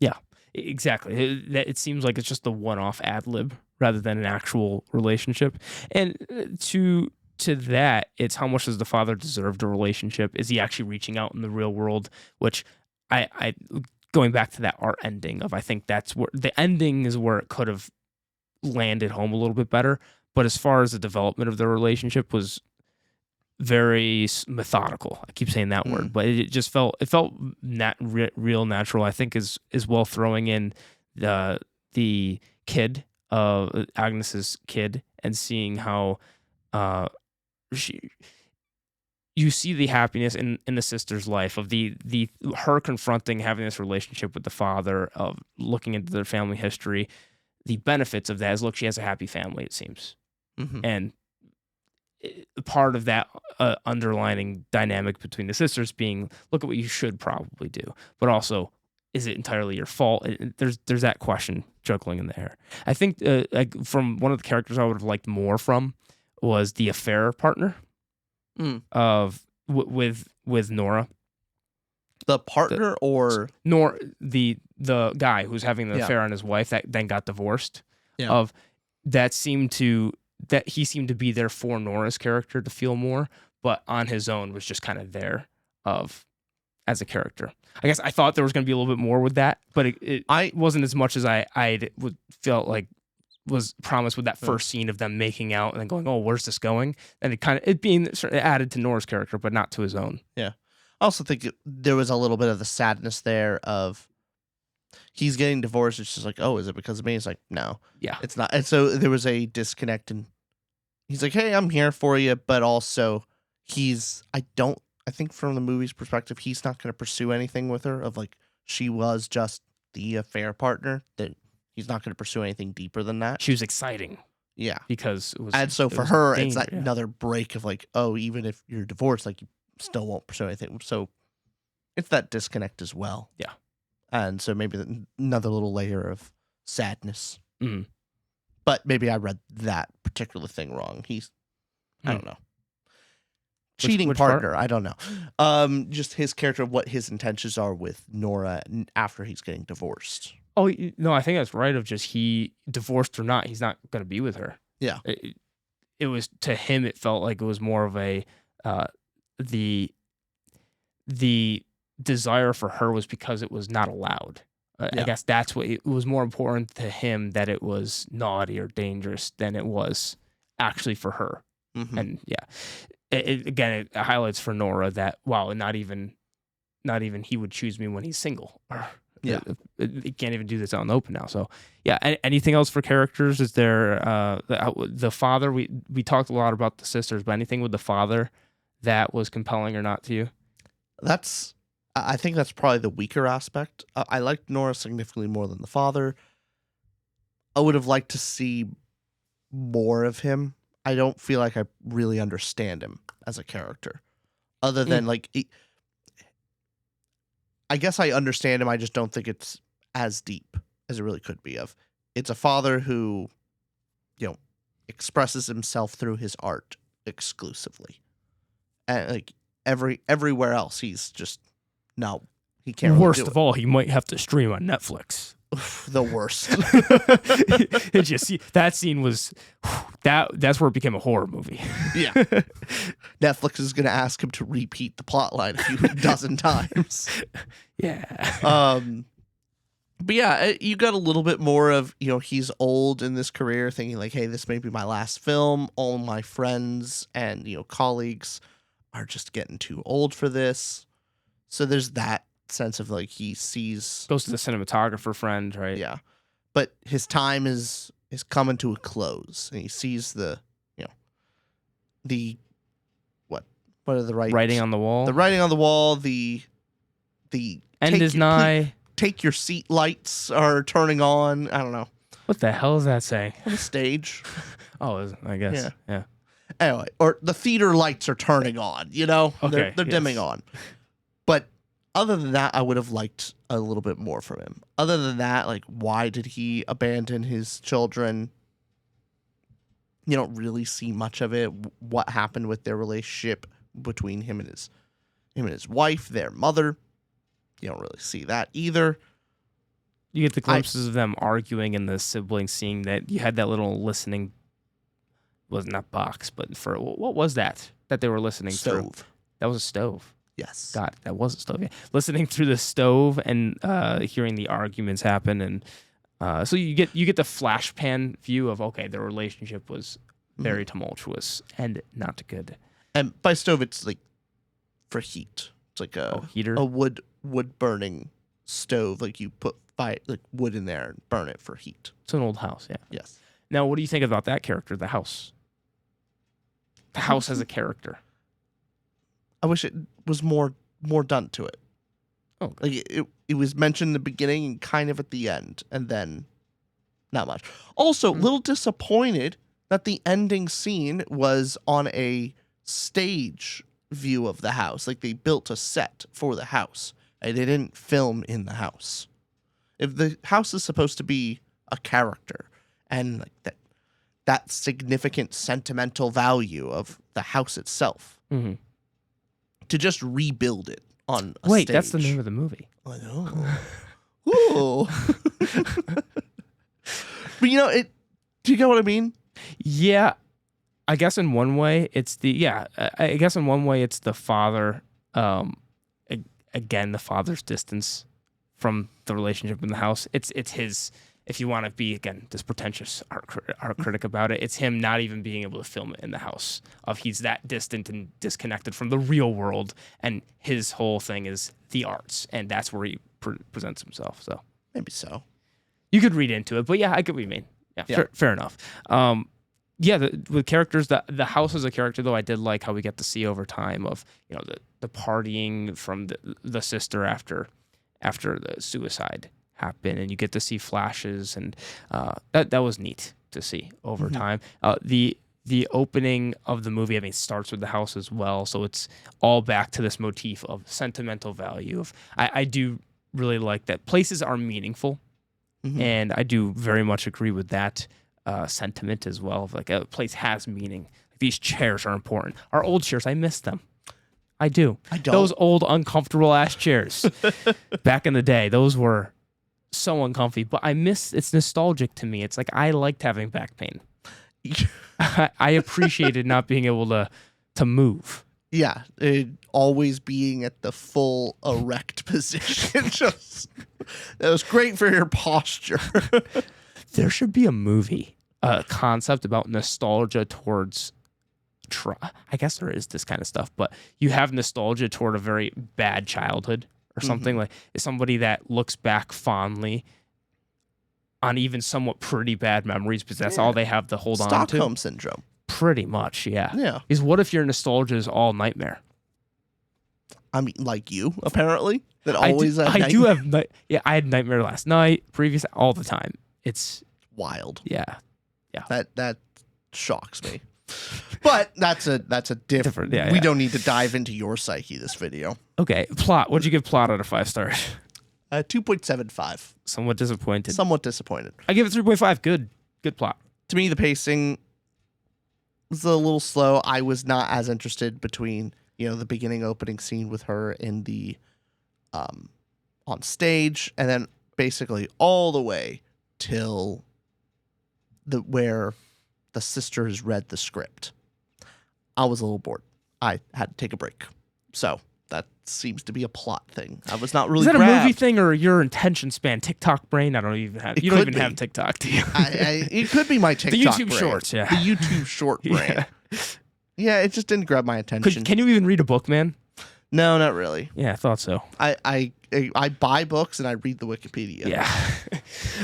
Yeah, exactly. It seems like it's just a one-off ad lib rather than an actual relationship. And to that, it's how much does the father deserve the relationship? Is he actually reaching out in the real world? Which I going back to that art ending of, I think that's where the ending is where it could have landed home a little bit better. But as far as the development of the relationship was very methodical. I keep saying that word, but it just felt real natural. I think is well throwing in the kid, Agnes's kid, and seeing how you see the happiness in the sister's life of her confronting having this relationship with the father, of looking into their family history. The benefits of that is, look, she has a happy family, it seems. And part of that underlining dynamic between the sisters being, look at what you should probably do, but also, is it entirely your fault? There's that question juggling in the air. I think from one of the characters I would have liked more from was the affair partner of with Nora. The partner or the guy who's having the affair on his wife that then got divorced. Yeah. Of that he seemed to be there for Nora's character to feel more, but on his own was just kind of there as a character. I guess I thought there was going to be a little bit more with that, but it wasn't as much as I would felt like was promised with that first scene of them making out and then going, oh, where's this going? And it being sort of added to Nora's character, but not to his own. Yeah. I also think there was a little bit of the sadness there of he's getting divorced. It's just like, oh, is it because of me? It's like, no. Yeah. It's not. And so there was a disconnect, and he's like, hey, I'm here for you. But also I think from the movie's perspective, he's not going to pursue anything with her, of like, she was just the affair partner, that he's not going to pursue anything deeper than that. She was exciting. Yeah. Because it was. And so for her, it's like another break of like, oh, even if you're divorced, like, you still won't pursue anything. So it's that disconnect as well. Yeah. And so maybe another little layer of sadness. But maybe I read that particular thing wrong. I don't know. Cheating which partner, part? I don't know. Just his character, what his intentions are with Nora after he's getting divorced. Oh, no, I think that's right. Of just, he divorced or not, he's not going to be with her. Yeah. It was, to him, it felt like it was more of a, the desire for her was because it was not allowed. I guess that's what it was, more important to him that it was naughty or dangerous than it was actually for her. And it highlights for Nora that, wow, not even he would choose me when he's single. Yeah. He can't even do this out in the open now. So yeah. Anything else for characters? Is there the father? We talked a lot about the sisters, but anything with the father that was compelling or not to you? I think that's probably the weaker aspect. I liked Nora significantly more than the father. I would have liked to see more of him. I don't feel like I really understand him as a character, other than like, I guess I understand him. I just don't think it's as deep as it really could be. It's a father who, expresses himself through his art exclusively, and like everywhere else, he's just no. He can't. Worst really do of all, he might have to stream on Netflix. the worst. It just that scene was that's where it became a horror movie. Yeah. Netflix is going to ask him to repeat the plot line a few dozen times. Yeah. But yeah, you got a little bit more of, he's old in this career, thinking like, hey, this may be my last film. All my friends and, colleagues are just getting too old for this. So there's that sense of like he sees. Goes to the cinematographer friend, right? Yeah. But his time is coming to a close. And he sees the what are the writing on the wall? The writing on the wall, the end is nigh. Take your seat lights are turning on. I don't know. What the hell is that saying? On the stage. Oh, I guess. Yeah. Anyway, or the theater lights are turning on, Okay, they're dimming on. But other than that, I would have liked a little bit more from him. Other than that, like, why did he abandon his children? You don't really see much of it. What happened with their relationship between him and his wife, their mother. You don't really see that either. You get the glimpses of them arguing and the siblings seeing that you had that little listening, was not box, but for what was that they were listening through? That was a stove. Yes. God, that was a stove. Yeah. Listening through the stove and hearing the arguments happen, and so you get the flash pan view of, okay, their relationship was very tumultuous and not good. And by stove, it's like for heat. It's like a heater, a wood burning stove. Like you put wood in there and burn it for heat. It's an old house, yeah. Yes. Now, what do you think about that character, the house? The house as a character. I wish it was more done to it. Oh, like it was mentioned in the beginning and kind of at the end, and then not much. Also, a little disappointed that the ending scene was on a stage view of the house. Like they built a set for the house, and they didn't film in the house. If the house is supposed to be a character and like that significant sentimental value of the house itself, to just rebuild it on a stage. That's the name of the movie. I know. Ooh. But do you get what I mean? Yeah. I guess in one way it's the father, again, the father's distance from the relationship in the house. It's his, if you want to be, again, this pretentious art critic about it, it's him not even being able to film it in the house. He's that distant and disconnected from the real world, and his whole thing is the arts, and that's where he presents himself. So maybe so. You could read into it, but yeah, I get what you mean. Yeah. Fair enough. With characters, the house as a character, though, I did like how we get to see over time of the partying from the sister after the suicide happened, and you get to see flashes, and that was neat to see over time. The opening of the movie, I mean, starts with the house as well, so it's all back to this motif of sentimental value. I do really like that places are meaningful, and I do very much agree with that sentiment as well. Of like a place has meaning. These chairs are important. Our old chairs, I miss them. I do. I don't. Those old uncomfortable ass chairs back in the day, those were so uncomfy. But I miss. It's nostalgic to me. It's like I liked having back pain. I appreciated not being able to move. Yeah, always being at the full erect position. That was great for your posture. There should be a movie, a concept about nostalgia towards. I guess there is this kind of stuff, but you have nostalgia toward a very bad childhood or something. Like somebody that looks back fondly on even somewhat pretty bad memories because that's all they have to hold on to. Stockholm syndrome. Pretty much, yeah. Yeah. Because what if your nostalgia is all nightmare? I mean, like you, apparently. That always have I do have. I had nightmare last night, all the time. It's wild. Yeah. That shocks me. But that's a different. We don't need to dive into your psyche this video. Okay, plot. What'd you give plot out of 5 stars? 2.75. Somewhat disappointed. I give it 3.5. Good plot. To me, the pacing was a little slow. I was not as interested between the beginning opening scene with her in the on stage, and then basically all the way till where the sisters read the script. I was a little bored. I had to take a break. So that seems to be a plot thing. I was not really Is that grabbed. a movie thing or your attention span? TikTok brain? I don't even have. You don't even have TikTok, do you? It could be my TikTok The YouTube brain. Shorts, yeah. The YouTube short brain. Yeah, it just didn't grab my attention. Can you even read a book, man? No, not really. Yeah, I thought so. I buy books and I read the Wikipedia. Yeah,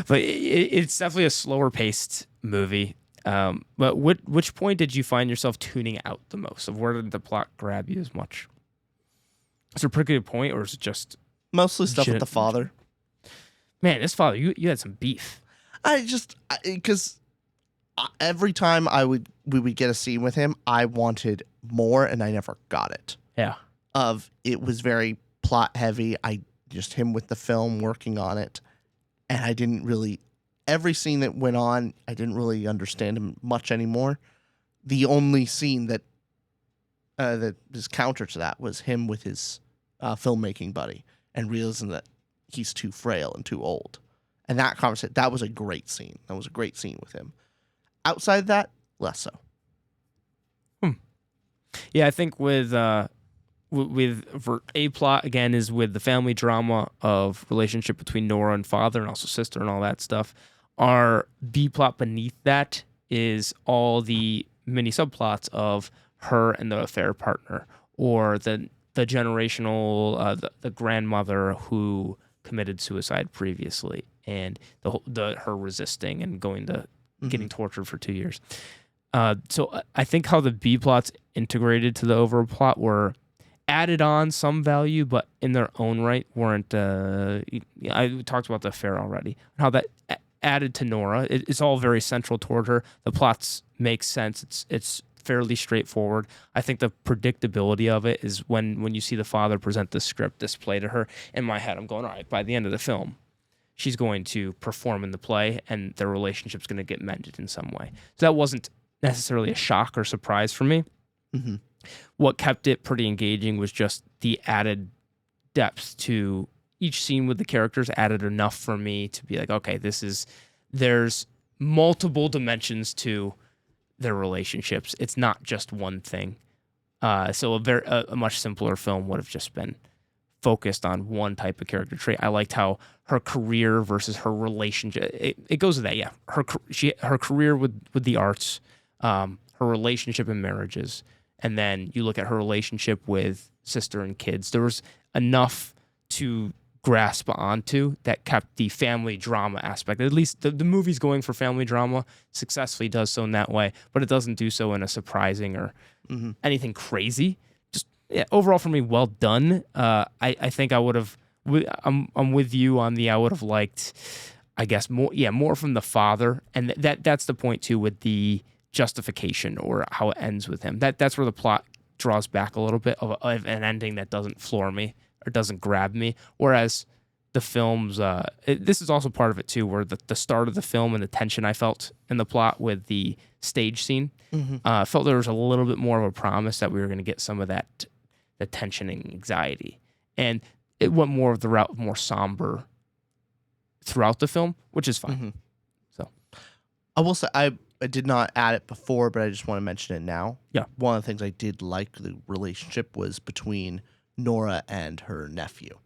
but it's definitely a slower paced movie. But which point did you find yourself tuning out the most? Of where did the plot grab you as much? Is there a particular point, or is it just mostly stuff with the father? Man, this father, you had some beef. Because every time we would get a scene with him, I wanted more, and I never got it. Yeah. It was very plot heavy. Just him with the film working on it, and I didn't really. Every scene that went on, I didn't really understand him much anymore. The only scene that is counter to that was him with his filmmaking buddy and realizing that he's too frail and too old. And that conversation, that was a great scene. That was a great scene with him. Outside that, less so. Yeah, I think with A plot again is with the family drama of relationship between Nora and father and also sister and all that stuff. Our B plot beneath that is all the mini subplots of her and the affair partner, or the generational the grandmother who committed suicide previously, and her resisting and going to getting tortured for 2 years. So I think how the B plots integrated to the overall plot were added on some value, but in their own right weren't. I talked about the affair already. How that added to Nora. It's all very central toward her. The plots make sense. It's fairly straightforward. I think the predictability of it is when you see the father present the script display to her. In my head, I'm going, all right, by the end of the film, she's going to perform in the play and their relationship's going to get mended in some way. So that wasn't necessarily a shock or surprise for me. Mm-hmm. What kept it pretty engaging was just the added depth to each scene with the characters added enough for me to be like, okay, there's multiple dimensions to their relationships. It's not just one thing. So a much simpler film would have just been focused on one type of character trait. I liked how her career versus her relationship. It goes to that, yeah. Her career with the arts, her relationship and marriages, and then you look at her relationship with sister and kids. There was enough to grasp onto that kept the family drama aspect. At least the movie's going for family drama, successfully does so in that way, but it doesn't do so in a surprising or anything crazy. Just overall for me, well done. I think I would have. I'm with you on I would have liked, I guess more from the father, and that's the point too with the justification or how it ends with him. That's where the plot draws back a little bit of an ending that doesn't floor me or doesn't grab me. Whereas the film's, this is also part of it too, where the start of the film and the tension I felt in the plot with the stage scene, I felt there was a little bit more of a promise that we were going to get some of that, the tension and anxiety. And it went more of the route, more somber throughout the film, which is fine. So I will say, I did not add it before, but I just want to mention it now. Yeah. One of the things I did like the relationship was between Nora and her nephew.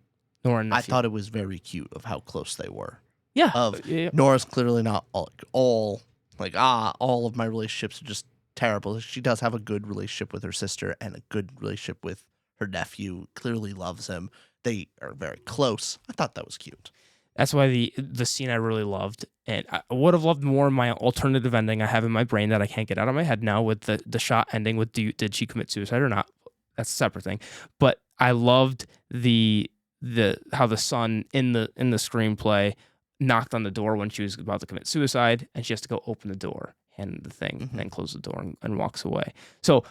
I thought it was very cute of how close they were. Yeah. Nora's clearly not all of my relationships are just terrible. She does have a good relationship with her sister and a good relationship with her nephew. Clearly loves him. They are very close. I thought that was cute. That's why the scene I really loved, and I would have loved more my alternative ending I have in my brain that I can't get out of my head now with the shot ending with did she commit suicide or not? That's a separate thing. But I loved the how the son in the screenplay knocked on the door when she was about to commit suicide, and she has to go open the door, hand the thing, and then close the door and walks away. So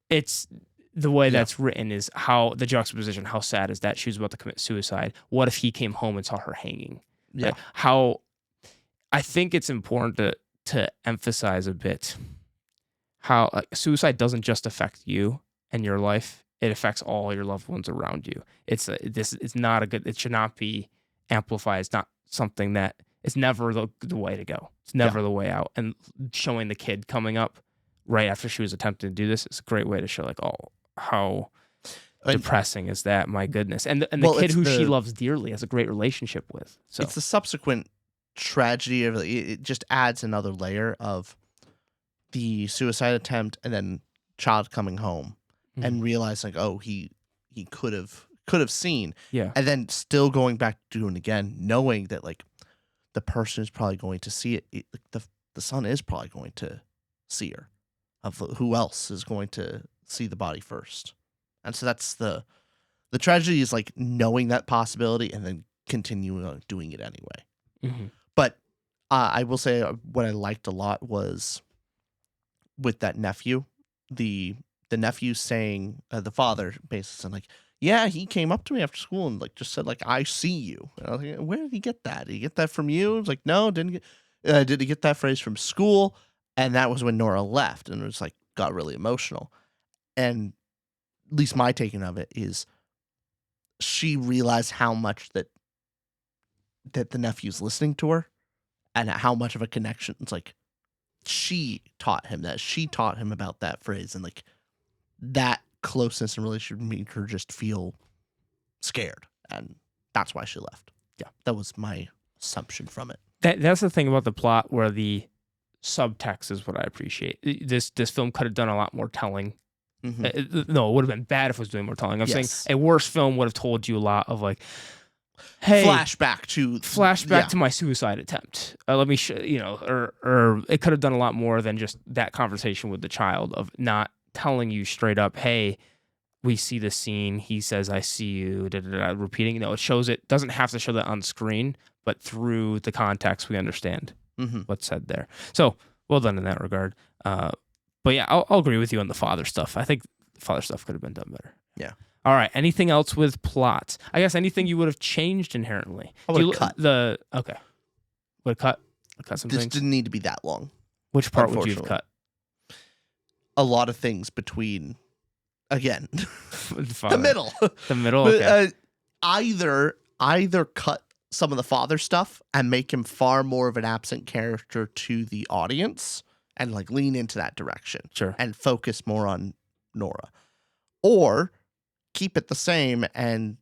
it's the way that's written is how the juxtaposition, how sad is that she was about to commit suicide. What if he came home and saw her hanging? Yeah. Like how I think it's important to emphasize a bit how suicide doesn't just affect you and your life. It affects all your loved ones around you. It's not a good, it should not be amplified. It's not something that is never the way to go. It's never the way out. And showing the kid coming up right after she was attempting to do this is a great way to show like, oh, how depressing is that? My goodness. And the kid who she loves dearly has a great relationship with. So it's the subsequent tragedy of it just adds another layer of the suicide attempt and then child coming home and realizing, oh, he could have seen. Yeah. And then still going back to doing it again, knowing that like the person is probably going to see it. The son is probably going to see her. Of who else is going to see the body first. And so that's the tragedy is like knowing that possibility and then continuing on doing it anyway. But I will say what I liked a lot was with that nephew, the nephew saying, the father basically saying like, yeah, he came up to me after school and like just said like, I see you. And I was like, where did he get that? Did he get that from you? I was like, no, didn't get. Did he get that phrase from school? And that was when Nora left, and it was like got really emotional. And at least my taking of it is, she realized how much that the nephew's listening to her, and how much of a connection. It's like she taught him that. She taught him about that phrase, and like that closeness and relationship made her just feel scared, and that's why she left. Yeah, that was my assumption from it. That's the thing about the plot, where the subtext is what I appreciate. This film could have done a lot more telling. No, it would have been bad if it was doing more telling. I'm saying a worse film would have told you a lot of like, hey, flashback to my suicide attempt. Let me or it could have done a lot more than just that conversation with the child, of not telling you straight up, hey, we see the scene, he says, I see you, repeating. No, it shows it. Doesn't have to show that on screen, but through the context we understand what's said there. So well done in that regard. But yeah, I'll agree with you on the father stuff. I think the father stuff could have been done better. Yeah. All right. Anything else with plots? I guess anything you would have changed inherently. I would have cut. Okay. Would cut some this things? Didn't need to be that long. Which part would you have cut? A lot of things between, again, the middle. The middle, okay. Either cut some of the father stuff and make him far more of an absent character to the audience and like lean into that direction. Sure. And focus more on Nora. Or keep it the same and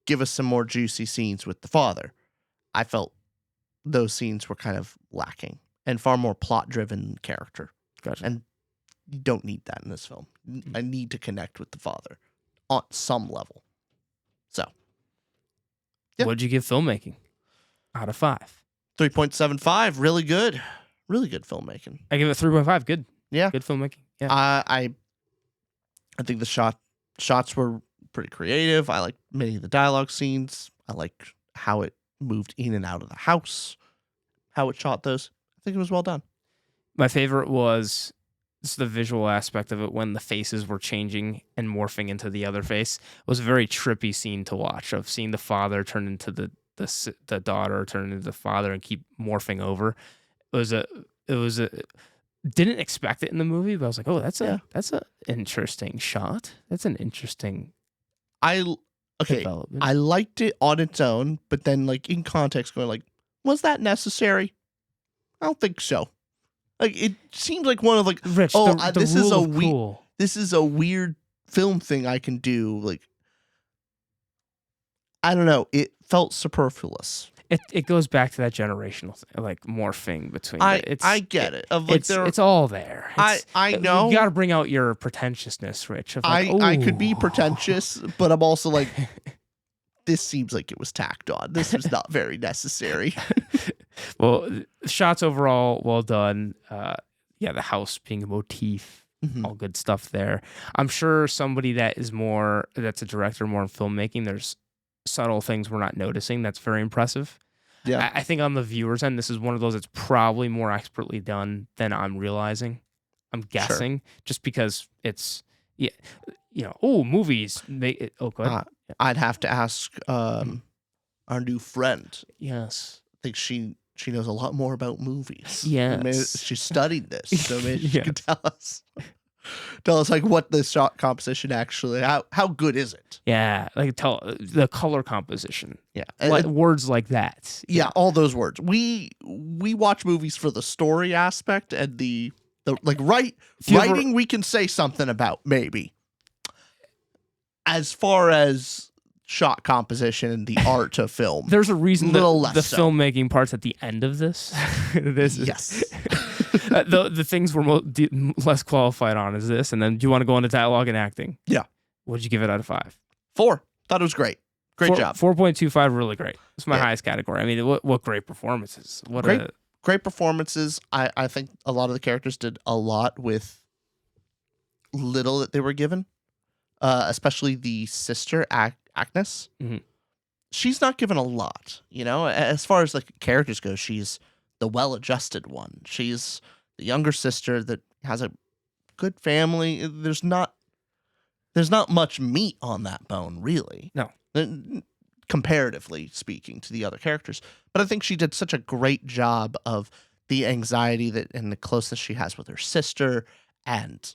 give us some more juicy scenes with the father. I felt those scenes were kind of lacking and far more plot-driven character. Gotcha. And you don't need that in this film. I need to connect with the father on some level. So. Yeah. What'd you give Filmmaking out of 5? 3.75. Really good. Really good filmmaking. I give it 3.5. Good. Yeah. Good filmmaking. Yeah. I think the shots were pretty creative. I liked many of the dialogue scenes. I liked how it moved in and out of the house, how it shot those. I think it was well done. My favorite was just the visual aspect of it when the faces were changing and morphing into the other face. It was a very trippy scene to watch, of seeing the father turn into the daughter, turn into the father, and keep morphing over. It was a didn't expect it in the movie, but I was like, oh, that's a interesting shot. That's an interesting development. I liked it on its own, but then like in context going like, was that necessary? I don't think so. Like it seems like one of like, Rich, this is a weird film thing I can do. Like, I don't know. It felt superfluous. It goes back to that generational thing, like morphing between. I get it. Of like it's all there. I know. You got to bring out your pretentiousness, Rich. Of like, I could be pretentious, but I'm also like, this seems like it was tacked on. This was not very necessary. Well, shots overall, well done. The house being a motif, all good stuff there. I'm sure somebody that's a director more in filmmaking, there's subtle things we're not noticing. That's very impressive. Yeah. I think on the viewer's end, this is one of those that's probably more expertly done than I'm realizing. I'm guessing, just because it's, movies. Go ahead. I'd have to ask our new friend. Yes. I think she knows a lot more about movies. Yes. Maybe she studied this, so maybe she could tell us. Tell us like what the shot composition actually. How good is it? Yeah, like tell the color composition. Yeah, Like, words like that. yeah, all those words. We watch movies for the story aspect and the like writing. We can say something about maybe. As far as shot composition and the art of film, there's a reason that the so. filmmaking part's at the end of this. Yes. The things we're less qualified on is this, and then do you want to go into dialogue and acting? Yeah. What'd you give it out of 5? 4. Thought it was great. Great job. 4.25, really great. It's my highest category. I mean, what great performances. Great performances. I think a lot of the characters did a lot with little that they were given. Especially the sister, Agnes. Mm-hmm. She's not given a lot, as far as like characters go. She's the well-adjusted one. She's the younger sister that has a good family. There's not much meat on that bone, really. No. Comparatively speaking to the other characters. But I think she did such a great job of the anxiety and the closeness she has with her sister, and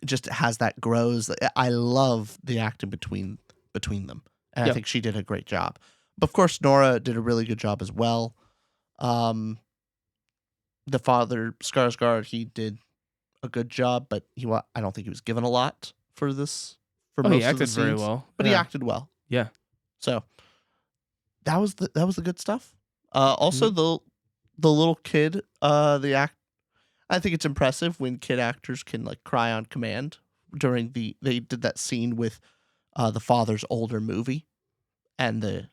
just as that grows. I love the acting between them. And I think she did a great job. But of course, Nora did a really good job as well. The father, Skarsgård, he did a good job, but I don't think he was given a lot for this. For most he acted of the scenes, very well, but he acted well. Yeah. So that was the good stuff. Also, the little kid, I think it's impressive when kid actors can like cry on command. They did that scene with the father's older movie, and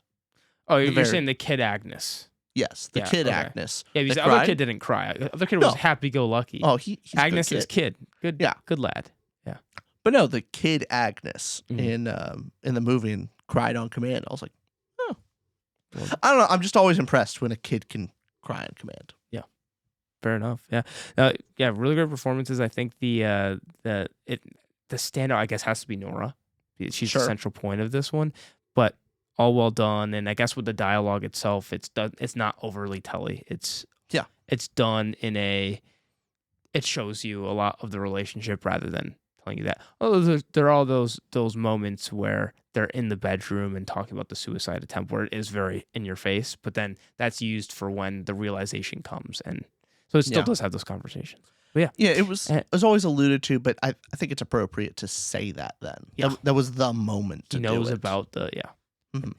you're saying the kid Agnes. Yes, the kid Agnes. Yeah, because the other kid didn't cry. The other kid was happy-go-lucky. Oh, he's Agnes good is kid. Good, good lad. Yeah. But no, the kid Agnes in the movie and cried on command. I was like, oh. Well, I don't know. I'm just always impressed when a kid can cry on command. Yeah. Fair enough. Yeah. Really great performances. I think the standout, I guess, has to be Nora. She's the central point of this one, but all well done. And I guess with the dialogue itself, it's not overly telly. It's done it shows you a lot of the relationship rather than telling you that. There are all those moments where they're in the bedroom and talking about the suicide attempt where it is very in your face, but then that's used for when the realization comes. And so it still does have those conversations. But it was always alluded to, but I think it's appropriate to say that then. Yeah. That was the moment to he knows do it. About the, Mm-hmm.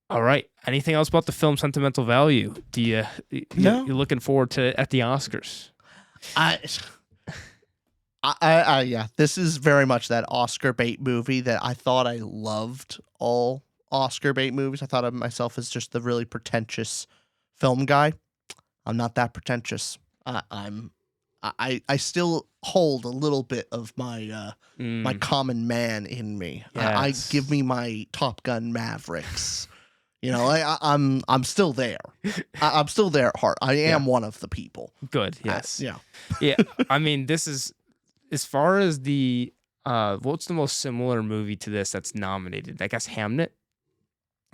All right. Anything else about the film Sentimental Value? Do you're looking forward to at the Oscars? This is very much that Oscar bait movie that I thought I loved all Oscar bait movies. I thought of myself as just the really pretentious film guy. I'm not that pretentious. I still hold a little bit of my my common man in me. Yes. I give me my Top Gun Mavericks. I'm still there. I'm still there at heart. I am one of the people. Good. Yes. Yeah. I mean, this is as far as the what's the most similar movie to this that's nominated? I guess Hamnet.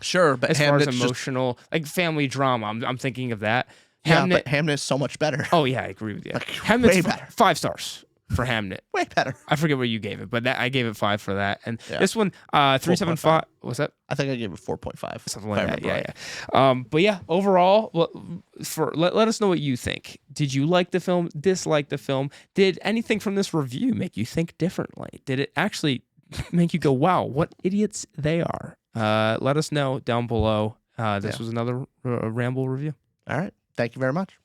Sure, but as Hamnet's far as emotional, like family drama, I'm thinking of that. But Hamnet is so much better. Oh yeah, I agree with you. Like, Hamnet's way better. 5 stars for Hamnet. Way better. I forget what you gave it, but I gave it 5 for that. And this one, 3.75. What's that? I think I gave it 4.5. Something like that. Yeah. But yeah, overall, let us know what you think. Did you like the film? Dislike the film? Did anything from this review make you think differently? Did it actually make you go, "Wow, what idiots they are"? Let us know down below. This was another Ramble review. All right. Thank you very much.